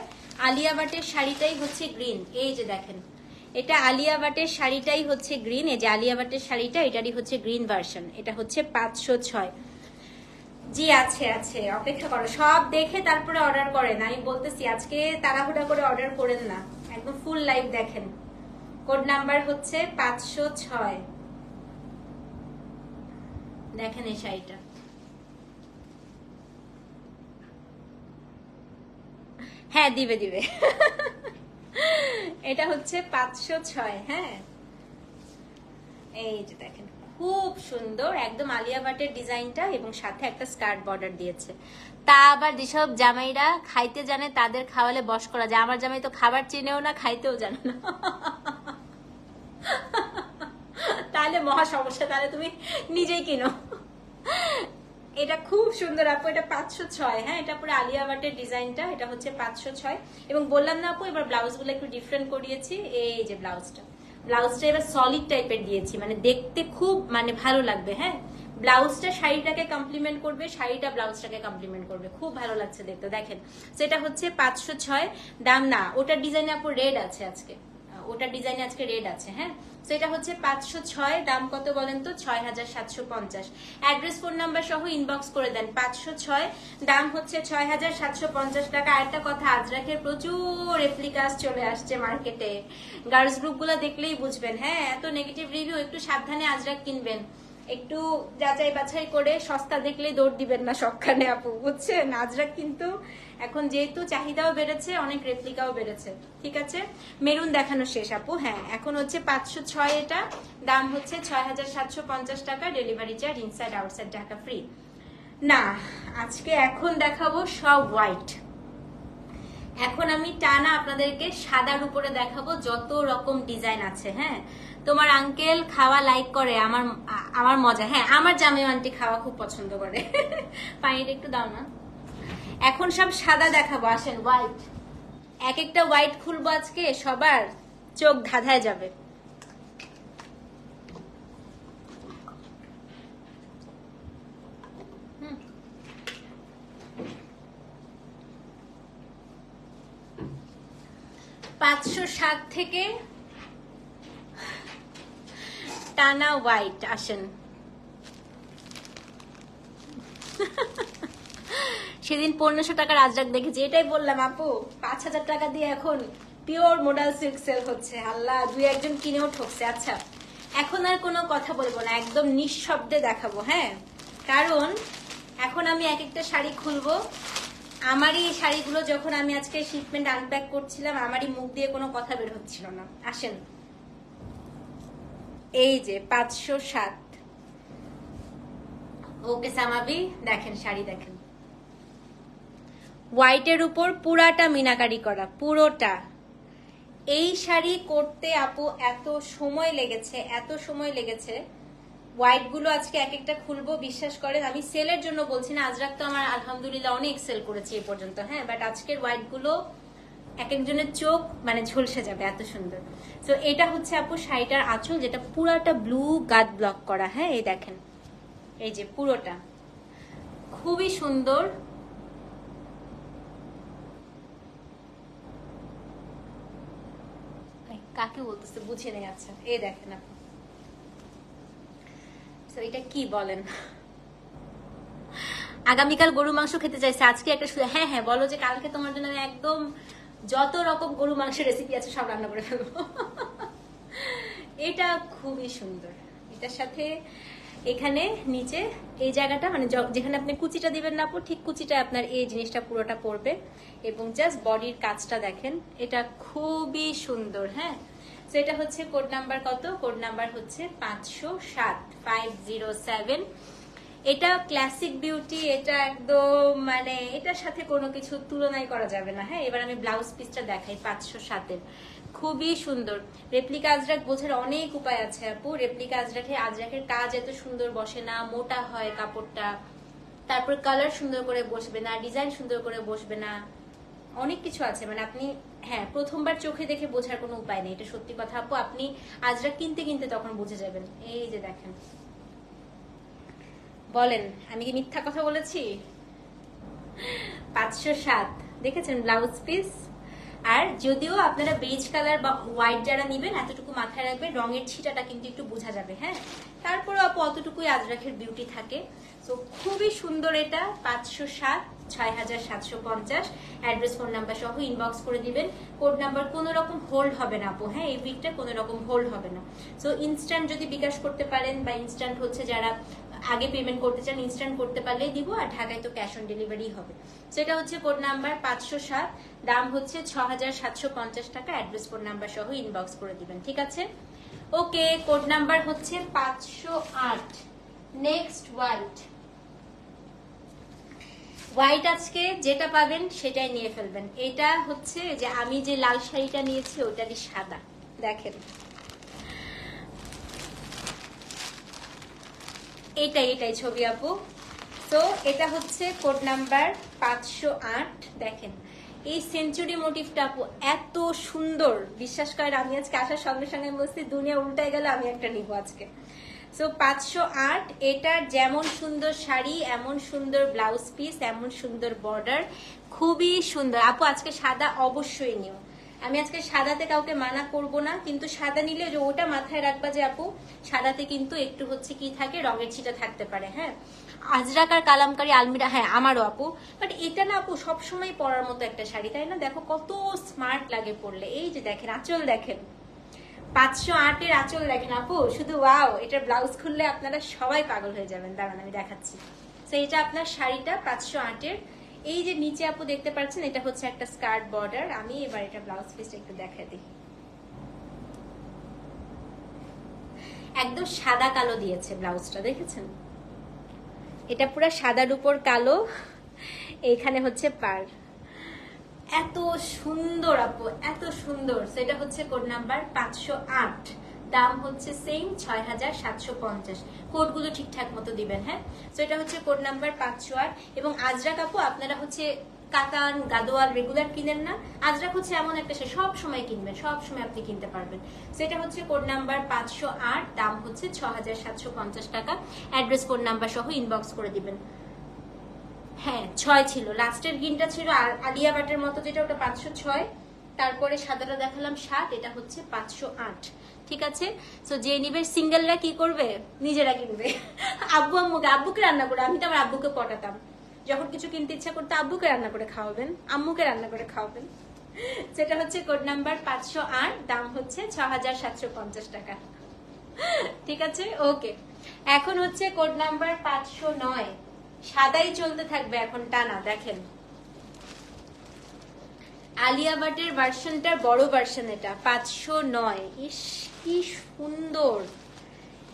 আলিয়া বাটের শাড়িটাই হচ্ছে গ্রিন। এই যে দেখেন, এটা আলিয়া বাটের শাড়িটাই হচ্ছে গ্রিন। এই যে আলিয়া বাটের শাড়িটা, এটারই হচ্ছে গ্রিন ভার্সন। এটা হচ্ছে 506। জি আছে আছে, অপেক্ষা করো, সব দেখে তারপরে অর্ডার করেন। আমি বলতেছি আজকে তাড়াহুড়া করে অর্ডার করেন না, একদম ফুল লাইভ দেখেন। কোড নাম্বার হচ্ছে 506। দেখেন এই শাড়িটা, হ্যাঁ দিবে দিবে। এটা হচ্ছে 506। হ্যাঁ, এই যে দেখেন খুব সুন্দর একদম আলিয়া ভাটের ডিজাইনটা, এবং সাথে একটা স্কার্ট বর্ডার দিয়েছে। তা আবার যেসব জামাইরা খাইতে জানে তাদের খাওয়ালে বশ করা যায়। আমার জামাই তো খাবার চিনেও না, খাইতেও জানে না। তাহলে মহা সমস্যা, তাহলে তুমি নিজেই কিনো। এটা খুব সুন্দর আপু, এটা 506। হ্যাঁ, এটা পুরো আলিয়া ভাটের ডিজাইনটা, এটা হচ্ছে 506। এবং বললাম না আপু, এবার ব্লাউজ গুলো একটু ডিফারেন্ট করিয়েছি। এই যে ব্লাউজটা এবার সলিড টাইপের দিয়েছি, মানে দেখতে খুব মানে ভালো লাগবে। হ্যাঁ, ব্লাউজটা শাড়িটাকে কমপ্লিমেন্ট করবে, শাড়িটা ব্লাউজটাকে কমপ্লিমেন্ট করবে, খুব ভালো লাগছে দেখতে। দেখেন, সেটা হচ্ছে 506। দাম না, ওটার ডিজাইনে আপু রেড আছে আজকে, ওটার ডিজাইনে আজকে রেড আছে। হ্যাঁ, সেটা হচ্ছে 506, দাম কত বলেন তো? 6750। অ্যাড্রেস ফোন নাম্বার সহ ইনবক্স করে দেন। 506, দাম হচ্ছে 6750 টাকা। আরেকটা কথা, আজরাকের প্রচুর রেপ্লিকাস চলে আসছে মার্কেটে, গার্লস গ্রুপ গুলো দেখলেই বুঝবেন। হ্যাঁ, এত নেগেটিভ রিভিউ, একটু সাবধানে আজরাক কিনবেন, একটু যাচাই বাছাই করে, সস্তা দেখলে দৌড় দিবেন না সবখানে আপু, বুঝছেন? আজরাক কিন্তু এখন যেহেতু চাহিদাও বেড়েছে, অনেক রেপ্লিকাও বেড়েছে। ঠিক আছে, মেরুন দেখানো শেষ আপু। হ্যাঁ, এখন হচ্ছে 506, এটা দাম হচ্ছে 6750 টাকা। Delivery charge inside outside Dhaka free. না, আজকে এখন দেখাবো সব হোয়াইট। এখন আমি টানা আপনাদেরকে সাদার উপরে দেখাবো যত রকম ডিজাইন আছে। হ্যাঁ, তোমার আঙ্কেল খাওয়া লাইক করে, আমার মজা। হ্যাঁ, আমার জামাই আন্টি খাওয়া খুব পছন্দ করে। পানিটা একটু দাও না। এখন সব সাদা দেখাবো, আসেন হোয়াইট। এক একটা হোয়াইট খুলবো আজকে, সবার চোখ ধাঁধায় যাবে। $507 থেকে টানা হোয়াইট, আসেন। সেদিন 1500 টাকার আজরাক দেখেছি, এটাই বললাম আপু, 5000 টাকা দিয়ে এখন পিওর মডেল সিল্ক সেল হচ্ছে। আল্লাহ, 2-1 কিনেও ঠকছে। আচ্ছা, এখন আর কোনো কথা বলবো না, একদম নিঃশব্দে দেখাবো। হ্যাঁ, কারণ এখন আমি এক একটা শাড়ি খুলবো। আমারই শাড়িগুলো যখন আমি আজকে শিপমেন্ট আনপ্যাক করছিলাম, আমারই মুখ দিয়ে কোনো কথা বের হচ্ছিল না। আসেন, এই যে 507। ওকে সামাবি, দেখেন শাড়ি দেখেন, হোয়াইটের উপর পুরাটা মিনাকারি করা, পুরোটা। এই শাড়ি করতে আপু এত সময় লেগেছে। হোয়াইট গুলো আজকে এক একটা খুলবো, বিশ্বাস করেন আমি সেলের জন্য বলছি না, আজরাক তো আমার আলহামদুলিল্লাহ অনেক সেল করেছি এ পর্যন্ত। হ্যাঁ, বাট আজকের হোয়াইট গুলো এক একজনের চোখ মানে ঝলসে যাবে, এত সুন্দর। তো এটা হচ্ছে আপু শাড়িটার আঁচল, যেটা পুরাটা ব্লু গাদ ব্লক করা। হ্যাঁ, এই দেখেন, এই যে পুরোটা খুবই সুন্দর। কাকে বলতেছে বুঝে নেই। আচ্ছা, এই দেখেন আপু, এটা কি বলেন? আগামীকাল গরু মাংস খেতে চাইছে, আজকে একটা হ্যাঁ হ্যাঁ বলো যে কালকে তোমার জন্য একদম যত রকম গরু মাংসের রেসিপি আছে সব রান্না করে ফেলবো। এটা খুবই সুন্দর। এটার সাথে এখানে নিচে এই জায়গাটা, মানে যেখানে আপনি কুচিটা দিবেন না আপু, ঠিক কুচিটা আপনার এই জিনিসটা পুরোটা পড়বে। এবং জাস্ট বডির কাজটা দেখেন, এটা খুবই সুন্দর। হ্যাঁ, তো এটা হচ্ছে কোড নাম্বার কত? কোড নাম্বার হচ্ছে 507। এটা ক্লাসিক বিউটি, এটা একদম মানে এটার সাথে কোনো কিছু তুলনাই করা যাবে না। হ্যাঁ, এবার আমি ব্লাউজ পিসটা দেখাই 507-এর, খুবই সুন্দর। রেপ্লিকা আজরাক বোঝার অনেক উপায় আছে আপু। রেপ্লিকা আজরাকের কাজ এত সুন্দর বসে না, মোটা হয় কাপড়টা, তারপর কালার সুন্দর করে বসবে না, ডিজাইন সুন্দর করে বসবে না, অনেক কিছু আছে। মানে আপনি হ্যাঁ প্রথমবার চোখে দেখে বোঝার কোনো উপায় নেই, এটা সত্যি কথা আপু। আপনি আজরাক কিনতে কিনতে তখন বুঝে যাবেন। এই যে দেখেন, বলেন আমি কি মিথ্যা কথা বলেছি? 507 দেখেছেন ব্লাউজ পিস। আর যদিও আপনারা বেজ কালার বা হোয়াইট যারা নিবেন, এতটুকু মাথায় রাখবেন, রঙের ছিটাটা কিন্তু একটু বোঝা যাবে। হ্যাঁ, তারপরে আপু অতটুকুই আজরাকের বিউটি থাকে। তো খুবই সুন্দর এটা। 507 6750, অ্যাড্রেস ফোন নাম্বার সহ ইনবক্স করে দিবেন। কোড নাম্বার কোনো রকম হোল্ড হবে না আপু। হ্যাঁ, এই উইকটা কোনো রকম হোল্ড হবে না। সো ইনস্ট্যান্ট যদি বিকাশ করতে পারেন, বা ইনস্ট্যান্ট হচ্ছে যারা আগে পেমেন্ট করতে চান, ইনস্ট্যান্ট করতে পারলেই দিব। আর ঢাকায় তো ক্যাশ অন ডেলিভারি হবে। সেটা হচ্ছে কোড নাম্বার 507, দাম হচ্ছে 6750 টাকা, অ্যাড্রেস ফোন নাম্বার সহ ইনবক্স করে দিবেন। ঠিক আছে, ওকে। কোড নাম্বার হচ্ছে 508। নেক্সট হোয়াইট আজকে যেটা পাবেন সেটাই নিয়ে ফেলবেন। এটা হচ্ছে যে আমি যে লাল শাড়িটা নিয়েছি ওটারই সাদা, দেখেন এটাই ছবি আপু। তো এটা হচ্ছে কোড নাম্বার 508। দেখেন এই সেঞ্চুরি মোটিভটা আপু এত সুন্দর, বিশ্বাস করেন আমি আজকে আসার সঙ্গে সঙ্গে বলছি দুনিয়া উল্টায় গেল, আমি একটা নিব আজকে। সো 508, এটার যেমন সুন্দর শাড়ি, এমন সুন্দর ব্লাউজ পিস, এমন সুন্দর বর্ডার, খুবই সুন্দর আপু। আজকে সাদা অবশ্যই নিও। আমি আজকে সাদাতে কাউকে মানা করব না, কিন্তু সাদা নিলে যে ওটা মাথায় রাখবা যে আপু সাদাতে কিন্তু একটু হচ্ছে কি থাকে, রঙের ছিটা থাকতে পারে। হ্যাঁ, আজরাক আর কালামকারী আলমিরা, হ্যাঁ আমারও আপু, বাট এটা না আপু সবসময় পরার মতো একটা শাড়ি, তাই না? দেখো কত স্মার্ট লাগে পরলে। এই যে দেখেন আঁচল, দেখেন 508-এর আঁচল দেখেন আপু, শুধু ওয়াও। এটার ব্লাউজ খুললে আপনারা সবাই পাগল হয়ে যাবেন। দাঁড়ান আমি দেখাচ্ছি। তো এটা আপনার শাড়িটা 508-এর। এই যে নিচে আপু দেখতে পাচ্ছেন, এটা হচ্ছে একটা স্কার্ট বর্ডার। আমি এবার এটা ব্লাউজ পিসটা একটু দেখাই দিই। একদম সাদা কালো দিয়েছে ব্লাউজটা, দেখেছেন? এটা পুরো সাদার উপর কালো, এইখানে হচ্ছে পার। এত সুন্দর আপু, এত সুন্দর। সেটা হচ্ছে কোড নাম্বার 508, দাম হচ্ছে সেম 6750। কোডগুলো ঠিকঠাক মতো দিবেন। হ্যাঁ, তো এটা হচ্ছে কোড নাম্বার 508। এবং আজরাক আপু আপনারা হচ্ছে কাতান গাদোয়াল রেগুলার কিনেন না, আজরাক হচ্ছে এমন একটা সব সময় কিনবেন, সব সময় আপনি কিনতে পারবেন। সেটা হচ্ছে কোড নাম্বার 508, দাম হচ্ছে 6750 টাকা, অ্যাড্রেস ফোন নাম্বার সহ ইনবক্স করে দিবেন। হ্যাঁ 6 ছিল, লাস্টের গিনটা ছিল আলিয়া বাটের মতো যেটা, ওটা 506। তারপরে সাদাটা দেখালাম 7, এটা হচ্ছে 508। ঠিক আছে, সো যে নিবে সিঙ্গেলরা কি করবে, নিজেরা কিনবে। আব্বুকে রান্না করে, আমি তো আমার আব্বুকে পটাতাম, যখন কিছু কিনতে ইচ্ছা করতে আব্বুকে রান্না করে খাওয়াবেন, আম্মুকে রান্না করে খাওয়াবেন। সেটা হচ্ছে কোড নাম্বার 508, দাম হচ্ছে 6750 টাকা। ঠিক আছে, ওকে। এখন হচ্ছে কোড নাম্বার 509, সাদাই চলতে থাকবে এখন টানা। দেখেন আলিয়া ভাটের ভার্সনটা বড় ভার্সন, এটা 509। ইস কি সুন্দর,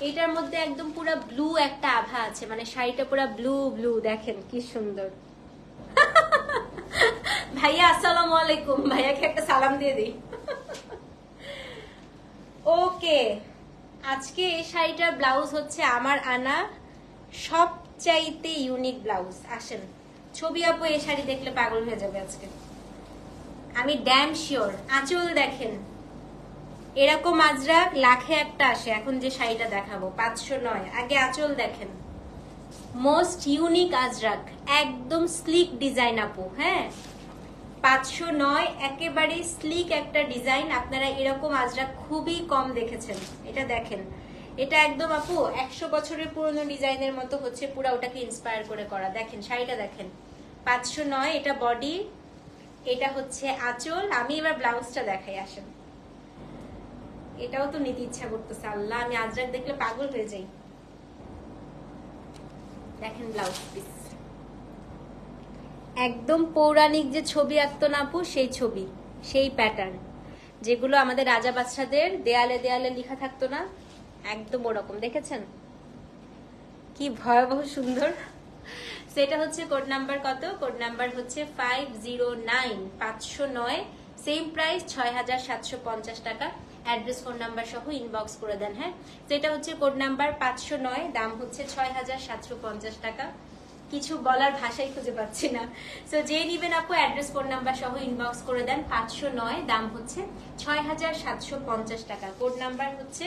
এটার মধ্যে একদম পুরো ব্লু একটা আভা আছে, মানে শাড়িটা পুরো ব্লু ব্লু, দেখেন কি সুন্দর। ভাইয়া আসসালামু আলাইকুম, ভাইয়াকে একটা সালাম দিয়ে দিই। ওকে, আজকে এই শাড়িটার ব্লাউজ হচ্ছে আমার আনা সবচাইতে ইউনিক ব্লাউজ। আসেন, ছবি আপু এই শাড়ি দেখলে পাগল হয়ে যাবে আজকে, আমি ড্যাম শিওর। আঁচল দেখেন, এরকম আজরাক লাখে একটা আসে। এখন যে শাড়িটা দেখাবো 509, আগে আঁচল দেখেন, মোস্ট ইউনিক আজরাক, একদম স্লিক ডিজাইন আপু। হ্যাঁ 509, একেবারে স্লিক একটা ডিজাইন। আপনারা এরকম আজরাক খুবই কম দেখেছেন। এটা দেখেন, এটা একদম আপু 100 বছরের পুরনো ডিজাইনের মতো হচ্ছে, পুরো ওটাকে ইন্সপায়ার করে করা। দেখেন শাড়িটা দেখেন, 509, এটা বডি, এটা হচ্ছে আঁচল। আমি এবার ব্লাউজটা দেখাই, আসেন। এটাও তো নিতে ইচ্ছা করতেছে, আল্লাহ আমি আজরাক দেখলে পাগল হয়ে যাই। দেখেন ব্লাউজ পিস, একদম পৌরাণিক যে ছবি আঁকতো না আপু, সেই ছবি, সেই প্যাটার্ন, যেগুলো আমাদের রাজা বাদশাদের দেয়ালে দেয়ালে লেখা থাকতো না, একদম ওরকম। দেখেছেন কি ভয়াবহ সুন্দর। সেটা হচ্ছে কোড নাম্বার কত? কোড নাম্বার হচ্ছে 509, 509, সেম প্রাইস 6750 টাকা। অ্যাড্রেস ফোন নাম্বার সহ ইনবক্স করে দেন। হ্যাঁ, সেটা হচ্ছে কোড নাম্বার 509, দাম হচ্ছে 6750 টাকা। কিছু বলার ভাষাই খুঁজে পাচ্ছি না। সো যে নিবেন আপু অ্যাড্রেস ফোন নাম্বার সহ ইনবক্স করে দেন। 509, দাম হচ্ছে 6750 টাকা। কোড নাম্বার হচ্ছে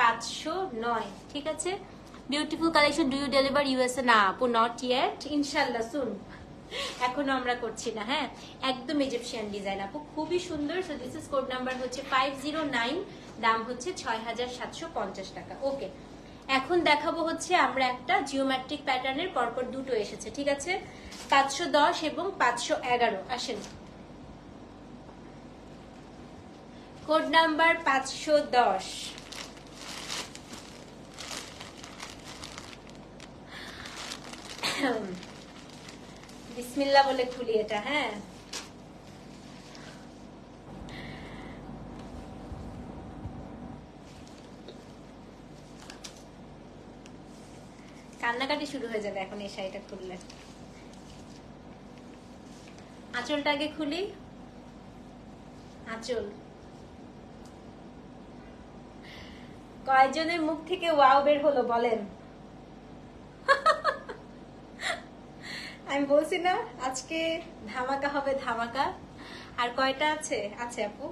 509। ঠিক আছে, beautiful collection. Do you deliver USA? না আপু, নট ইয়েট, ইনশাল্লাহ সুন। এখনো আমরা করছি না। হ্যাঁ, একদম ইজিপশিয়ান ডিজাইন আপু, খুবই সুন্দর। So this is code number হচ্ছে 509, দাম হচ্ছে 6750 টাকা। ওকে, এখন দেখাবো হচ্ছে আমরা একটা জিওমেট্রিক প্যাটার্নের, পরপর দুটো এসেছে। ঠিক আছে, 510 এবং 511। আসেন, কোড নাম্বার 510। বিসমিল্লাহ বলে খুলি এটা। হ্যাঁ, কান্নাকাটি শুরু হয়ে যাবে এখন এই শাড়িটা খুললে। আঁচলটা আগে খুলি। আঁচল, কয়জনের মুখ থেকে ওয়াও বের হলো বলেন? আমি বলছি না আজকে ধামাকা হবে, ধামাকা। আর কয়টা আছে? আছে আপু।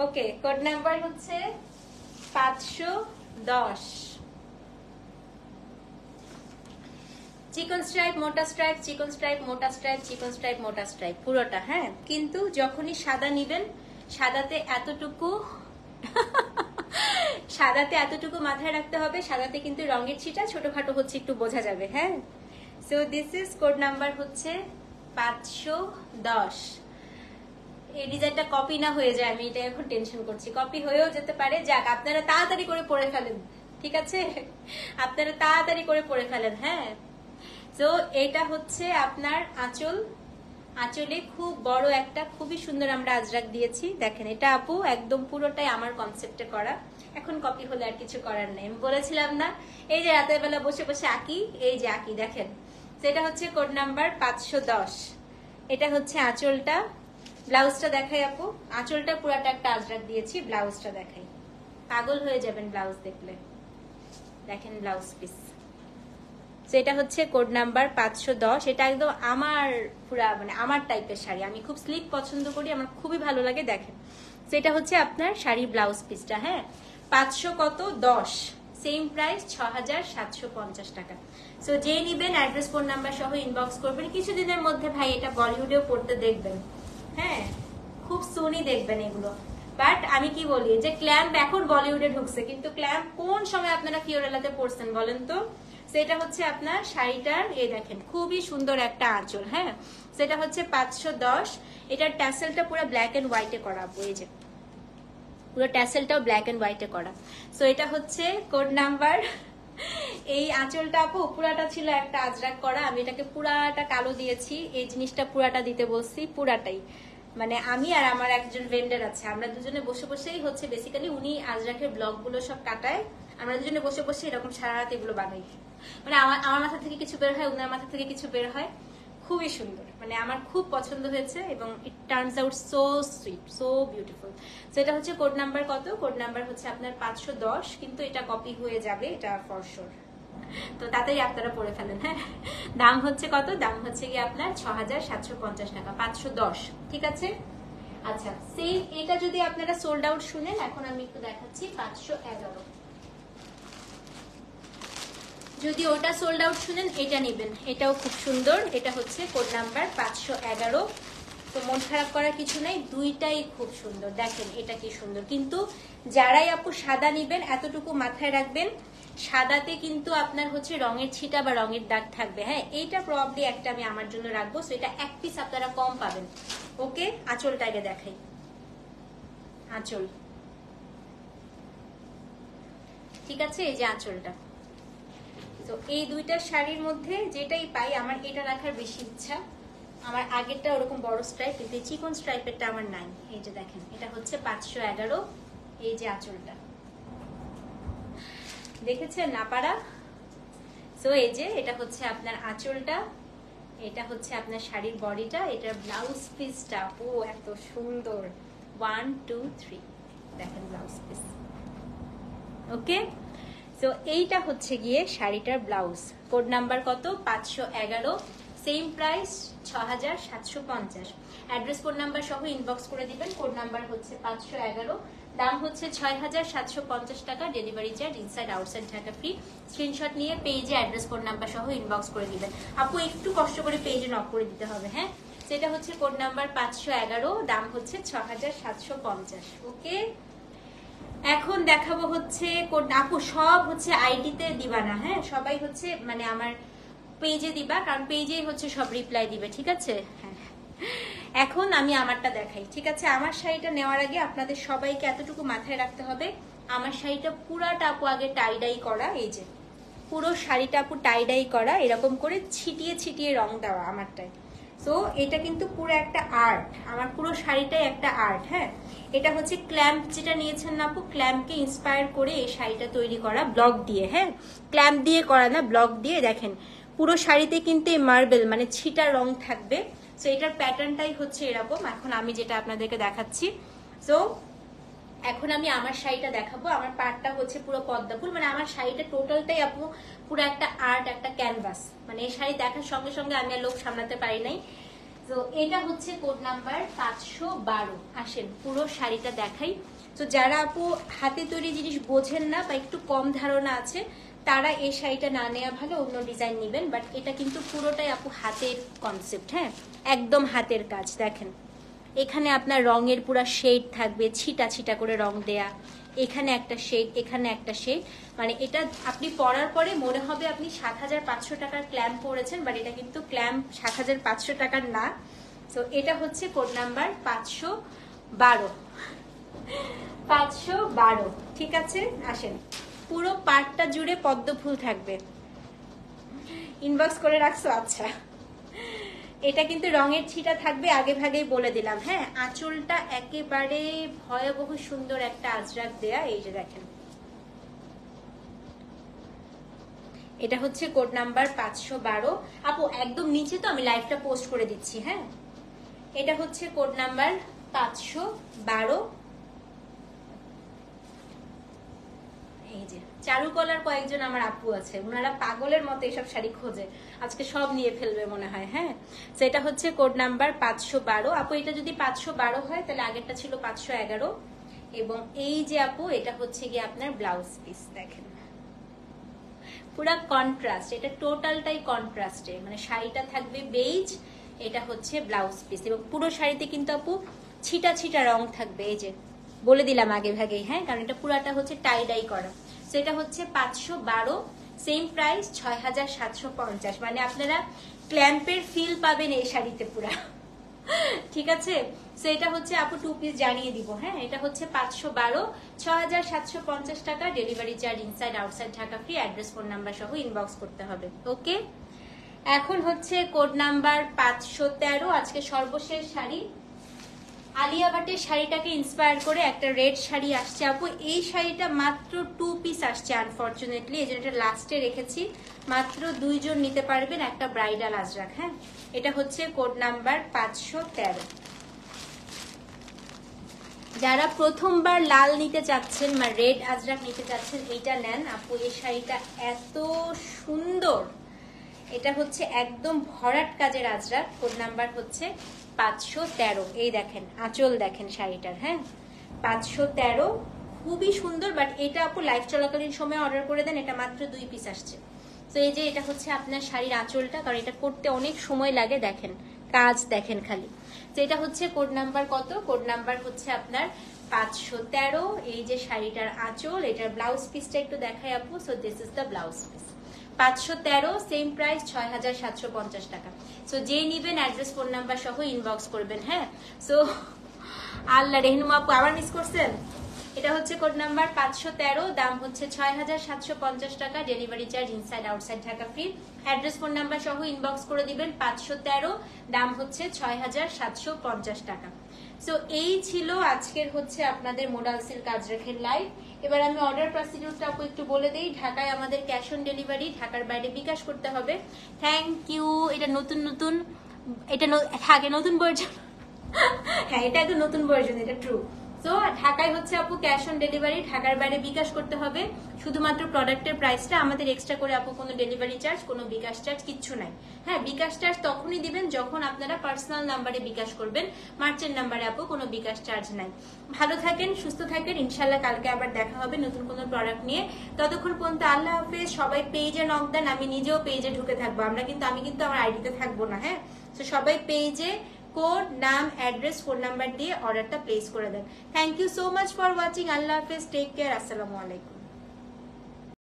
ওকে, কোড নাম্বার হচ্ছে 510। চিকন স্ট্রাইপ, মোটা স্ট্রাইপ, চিকন স্ট্রাইপ, মোটা স্ট্রাইপ, চিকন স্ট্রাইপ, মোটা স্ট্রাইপ, পুরোটা। হ্যাঁ, কিন্তু যখনই সাদা নিবেন, সাদাতে এতটুকু সাদাতে এতটুকু মাথায় রাখতে হবে, সাদাতে কিন্তু রঙের ছিটা ছোটখাটো হচ্ছে, একটু বোঝা যাবে। হ্যাঁ, so this is code number হচ্ছে 510। এই ডিজাইনটা কপি না হয়ে যায়, আমি এটা এখন টেনশন করছি। কপি হয়েও যেতে পারে, যাক, আপনারা তাড়াতাড়ি করে পড়ে ফেলেন। ঠিক আছে, আপনারা তাড়াতাড়ি করে পড়ে ফেলেন। হ্যাঁ, তো এটা হচ্ছে আপনার আঁচল। আঁচলে খুব বড় একটা খুবই সুন্দর আমরা আজরাক দিয়েছি। দেখেন, এটা আপু একদম পুরোটাই আমার কনসেপ্টে করা। এখন কপি হলে আর কিছু করার নেই। আমি বলেছিলাম না, এই যে রাতের বেলা বসে বসে আঁকি, এই যে আঁকি, দেখেন। সেটা হচ্ছে কোড নাম্বার 510। এটা হচ্ছে আঁচলটা। ব্লাউজটা দেখাই আপু। আঁচলটা পুরাটা একটা আজরাক দিয়েছি, ব্লাউজটা দেখাই। পাগল হয়ে যাবেন ব্লাউজ দেখলে। দেখেন ব্লাউজ পিস। সেটা হচ্ছে কোড নাম্বার 510। এটা একদম আমার পুরা মানে আমার টাইপের শাড়ি। আমি খুব স্লিক পছন্দ করি, আমার খুবই ভালো লাগে। দেখেন, সেটা হচ্ছে আপনার শাড়ির ব্লাউজ পিসটা। হ্যাঁ, 510, সেম প্রাইস 6750 টাকা। সো যে নিবেন অ্যাড্রেস ফোন নাম্বার সহ ইনবক্স করবেন। কিছুদিনের মধ্যে ভাই এটা বলিউডেও পড়তে দেখবেন। হ্যাঁ, খুব সুনি দেখবেন এগুলো। বাট আমি কি বলি, যে ক্ল্যাম্প এখন বলিউডে ঢুকছে, কিন্তু ক্ল্যাম্প কোন সময় আপনারা ফিওরেলাতে পড়ছেন বলেন তো? সেটা হচ্ছে আপনার শাড়িটার, এই দেখেন খুবই সুন্দর একটা আঁচল। হ্যাঁ, সেটা হচ্ছে 510। এটার ট্যাসেলটা পুরো ব্ল্যাক এন্ড হোয়াইটে করা, এই যে পুরো ট্যাসেলটাও ব্ল্যাক এন্ড হোয়াইটে করা। সো এটা হচ্ছে কোড নাম্বার। এই আঁচলটা আপু পুরাটা ছিল একটা আজরাক করা, আমি এটাকে পুরাটা কালো দিয়েছি। এই জিনিসটা পুরাটা দিতে বলছি, পুরাটাই। মানে আমি আর আমার একজন ভেন্ডার আছে, আমরা দুজনে বসে বসেই হচ্ছে বেসিক্যালি, উনি আজরাকের ব্লগ গুলো সব কাটায়, আমরা দুজনে বসে বসে এরকম সারা রাত এগুলো বানাই। মানে আমার মাথা থেকে কিছু বের হয়, ওনার মাথা থেকে কিছু বের হয়, খুবই সুন্দর। মানে আমার খুব পছন্দ হয়েছে এবং it turns out so sweet, so beautiful. So এটা হচ্ছে কোড নাম্বার কত? কোড নাম্বার হচ্ছে আপনার 510, কিন্তু এটা কপি হয়ে যাবে, এটা ফর শিওর। তো তাড়াতাড়ি আপনারা পড়ে ফেলেন। হ্যাঁ, দাম হচ্ছে কত? দাম হচ্ছে কি আপনার 6750 টাকা, 510। ঠিক আছে, আচ্ছা। সেই এটা যদি আপনারা সোল্ড আউট শুনেন, এখন আমি একটু দেখাচ্ছি 511। যদি ওটা সোল্ড আউট শুনেন, এটা নেবেন, এটাও খুব সুন্দর। এটা হচ্ছে কোড নাম্বার 511। তো মন খারাপ করার কিছু নাই, দুইটাই খুব সুন্দর। দেখেন এটা কি সুন্দর। কিন্তু যারাই আপু সাদা নিবেন, এতটুকু মাথায় রাখবেন, সাদাতে কিন্তু আপনার হচ্ছে রঙের ছিটা বা রঙের দাগ থাকবে। হ্যাঁ, এইটা প্রবাবলি একটা আমি আমার জন্য রাখবো। সো এটা এক পিস আপনারা কম পাবেন। ওকে, আঁচলটাকে দেখাই। আঁচল, ঠিক আছে, এই যে আঁচলটা। তো এই দুইটা শাড়ির মধ্যে যেটাই পাই, আমার এটা রাখার বেশি ইচ্ছা। আমার আগেরটা ওরকম বড় স্ট্রাইপ, কিন্তু এই চিকন স্ট্রাইপেরটা আমার নাই। এই যে দেখেন, এটা হচ্ছে 511। এই যে আঁচলটা দেখেছেন না পারা? সো সো এই যে এটা হচ্ছে আপনার আঁচলটা, এটা হচ্ছে আপনার শাড়ির বডিটা, এটার ব্লাউজ পিসটা ও এত সুন্দর, 1 2 3 দেখেন ব্লাউজ পিস। ওকে, সো এইটা হচ্ছে গিয়ে শাড়িটার ব্লাউজ। কোড নাম্বার কত? 511, same price 6750। Address code number সহ ইনবক্স করে দিবেন। কোড নাম্বার হচ্ছে 511, দাম হচ্ছে 6750 টাকা, delivery charge inside outside Dhaka free. Screenshot নিয়ে পেজে অ্যাড্রেস কোড নাম্বার সহ ইনবক্স করে দিবেন। আপু একটু কষ্ট করে পেজে নক করে দিতে হবে, হ্যাঁ। সেটা হচ্ছে কোড নাম্বার 511, দাম হচ্ছে 6750। ওকে, এখন দেখাবো হচ্ছে আপু সব হচ্ছে আইডিতে দিবা না, হ্যাঁ, সবাই হচ্ছে মানে আমার পেজে দিবা, কারণ পেজেই হচ্ছে সব রিপ্লাই দিবে, ঠিক আছে? হ্যাঁ, এখন আমি আমারটা দেখাই, ঠিক আছে? আমার শাড়িটা নেওয়ার আগে আপনাদের সবাইকে এতটুকু মাথায় রাখতে হবে, আমার শাড়িটা পুরাটা আপু আগে টাইডাই করা, এই যে পুরো শাড়িটা আপু টাইডাই করা, এরকম করে ছিটিয়ে ছিটিয়ে রং দেওয়া আমারটায়। সো এটা কিন্তু পুরো একটা আর্ট, আমার পুরো শাড়িটাই একটা আর্ট। হ্যাঁ, এটা হচ্ছে ক্ল্যাম্প যেটা নিয়েছেন না আপু, ক্ল্যাম্পকে ইন্সপায়ার করে এই শাড়িটা তৈরি করা, ব্লক দিয়ে। হ্যাঁ, ক্ল্যাম্প দিয়ে করা না, ব্লক দিয়ে। দেখেন পুরো শাড়িতে কিন্তু এই মার্বেল মানে ছিটা রং থাকবে। সো এটার প্যাটার্নটাই হচ্ছে এরকম। এখন আমি যেটা আপনাদেরকে দেখাচ্ছি, সো এখন আমি আমার শাড়িটা দেখাবো। আমার পার্টটা হচ্ছে পুরো পদ্মা ফুল, মানে আমার শাড়িটা টোটালটাই আপু পুরো একটা আর্ট, একটা ক্যানভাস। মানে এই শাড়ি দেখার সঙ্গে সঙ্গে আমি আর লোক সামলাতে পারি নাই। তো এটা হচ্ছে কোড নাম্বার 512। আসেন পুরো শাড়িটা দেখাই। তো যারা আপু হাতে তৈরি জিনিস বোঝেন না বা একটু কম ধারণা আছে, তারা এই শাড়িটা না নেওয়া ভালো, অন্য ডিজাইন নেবেন। বাট এটা কিন্তু পুরোটাই আপু হাতের কনসেপ্ট, হ্যাঁ, একদম হাতের কাজ। দেখেন এখানে আপনার রঙের পুরো শেড থাকবে, ছিটা ছিটা করে রং দেয়া, এখানে একটা শেড, এখানে একটা শেড। মানে এটা আপনি পরার পরে মনে হবে আপনি 7500 টাকার ক্ল্যাম্প পরেছেন, বাট এটা কিন্তু ক্ল্যাম্প 7500 টাকার না। তো এটা হচ্ছে কোড নাম্বার 512, 512, ঠিক আছে? আসেন পুরো পার্টটা জুড়ে পদ্ম ফুল থাকবে। ইনবক্স করে রাখছো? আচ্ছা, এটা কিন্তু রঙের ছিটা থাকবে, আগে ভাগেই বলে দিলাম। হ্যাঁ, আঁচলটা একেবারে ভয়াবহ সুন্দর একটা আজরাক দেয়া, এই যে দেখেন এটা হচ্ছে কোড নাম্বার 512। আপু একদম নিচে তো আমি লাইভটা পোস্ট করে দিচ্ছি। হ্যাঁ, এটা হচ্ছে কোড নাম্বার 512। এই যে চারুকলার কয়েকজন আমার আপু আছে, ওনারা পাগলের মতো এসব শাড়ি খোঁজে, আজকে সব নিয়ে ফেলবে মনে হয়। হ্যাঁ, সেটা হচ্ছে কোড নাম্বার 512। আপু এটা যদি 512 হয় তাহলে আগেরটা ছিল 511। এবং এই যে আপু এটা হচ্ছে গিয়ে আপনার ব্লাউজ পিস, দেখেন পুরা কন্ট্রাস্ট, এটা টোটালটাই কন্ট্রাস্টে, মানে শাড়িটা থাকবে বেজ, এটা হচ্ছে ব্লাউজ পিস। এবং পুরো শাড়িতে কিন্তু আপু ছিটা ছিটা রং থাকবে, এই যে বলে দিলাম আগে ভাগেই। হ্যাঁ, কারণ এটা পুরাটা হচ্ছে টাই ডাই করা। সেটা হচ্ছে 512, সেম প্রাইস 6750। মানে আপনারা ক্ল্যাম্পের ফিল পাবেন এই শাড়িতে পুরা, ঠিক আছে? সো এটা হচ্ছে আপু 2 পিস জানিয়ে দিব। হ্যাঁ, এটা হচ্ছে 512, 6750 টাকা, delivery charge inside outside Dhaka free. Address phone number সহ ইনবক্স করতে হবে। ওকে, এখন হচ্ছে কোড নাম্বার 513। আজকে সর্বশেষ শাড়ি, আলিয়া ভাটের শাড়িটাকে ইন্সপায়ার করে একটা রেড শাড়ি আসছে আপু। এই শাড়িটা মাত্র 2 পিস আসছে আনফরচুনেটলি, এই জন্য এটা লাস্টে রেখেছি। মাত্র 2 জন নিতে পারবেন, একটা ব্রাইডাল আজরাক। হ্যাঁ, এটা হচ্ছে কোড নাম্বার 513। যারা প্রথমবার লাল নিতে চাচ্ছেন বা রেড আজরাক নিতে চাচ্ছেন, এইটা নেন আপু। এই শাড়িটা এত সুন্দর, এটা হচ্ছে একদম ভরাট কাজের আজরাক। কোড নাম্বার হচ্ছে 513। এই দেখেন আঁচল, দেখেন শাড়িটার। হ্যাঁ, 513, খুবই সুন্দর। বাট এটা আপু লাইভ চলাকালীন সময় অর্ডার করে দেন, এটা মাত্র 2 পিস আসছে। তো এই যে এটা হচ্ছে আপনার শাড়ির আঁচলটা, কারণ এটা করতে অনেক সময় লাগে। দেখেন কাজ, দেখেন খালি। তো এটা হচ্ছে কোড নাম্বার কত? কোড নাম্বার হচ্ছে আপনার 513। এই যে শাড়িটার আঁচল, এটার ব্লাউজ পিসটা একটু দেখাই আপু। So this is the blouse piece, 513, same price 6750 টাকা। সো যে নিবেন অ্যাড্রেস ফোন নাম্বার সহ ইনবক্স করবেন। হ্যাঁ, সো আল্লাহ রেহনুমা আপু আবার মিস করছেন। এটা হচ্ছে কোড নাম্বার 513, দাম হচ্ছে 6750 টাকা, delivery charge inside outside Dhaka free. Address phone number সহ ইনবক্স করে দিবেন। 513, দাম হচ্ছে 6750 টাকা। সো এই ছিল আজকের হচ্ছে আপনাদের মোডাল সিল্ক আজরাখের লাইভ। এবার আমি অর্ডার প্রসিডিউরটা আপু একটু বলে দেই। ঢাকায় আমাদের ক্যাশ অন ডেলিভারি, ঢাকার বাইরে বিকাশ করতে হবে। Thank you. এটা নতুন এটা আগে নতুন ভার্জন হ্যাঁ এটা একটু নতুন ভার্জন, এটা ট্রু। তো ঢাকায় হচ্ছে আপু ক্যাশ অন ডেলিভারি, ঢাকার বাইরে বিকাশ করতে হবে। শুধুমাত্র প্রোডাক্টের প্রাইসটা আমাদের এক্সট্রা করে আপু কোনো ডেলিভারি চার্জ, কোনো বিকাশ চার্জ কিচ্ছু নাই। হ্যাঁ বিকাশ চার্জ তখনই দিবেন যখন আপনারা পার্সোনাল নাম্বারে বিকাশ করবেন, মার্চেন্ট নাম্বারে আপু কোনো বিকাশ চার্জ নাই। ভালো থাকেন, সুস্থ থাকেন, ইনশাল্লাহ কালকে আবার দেখা হবে নতুন কোনো প্রোডাক্ট নিয়ে। ততক্ষণ পর্যন্ত আল্লাহ হাফেজ। সবাই পেজে নক দেন, আমি নিজেও পেজে ঢুকে থাকবো। আমি কিন্তু আমার আইডিতে থাকবো না। হ্যাঁ তো সবাই পেজে কোড, নাম, অ্যাড্রেস, ফোন নাম্বার দিয়ে অর্ডারটা প্লেস করে দেন। Thank you so much for watching. আল্লাহ হাফেজ, টেক কেয়ার, আসসালামু আলাইকুম।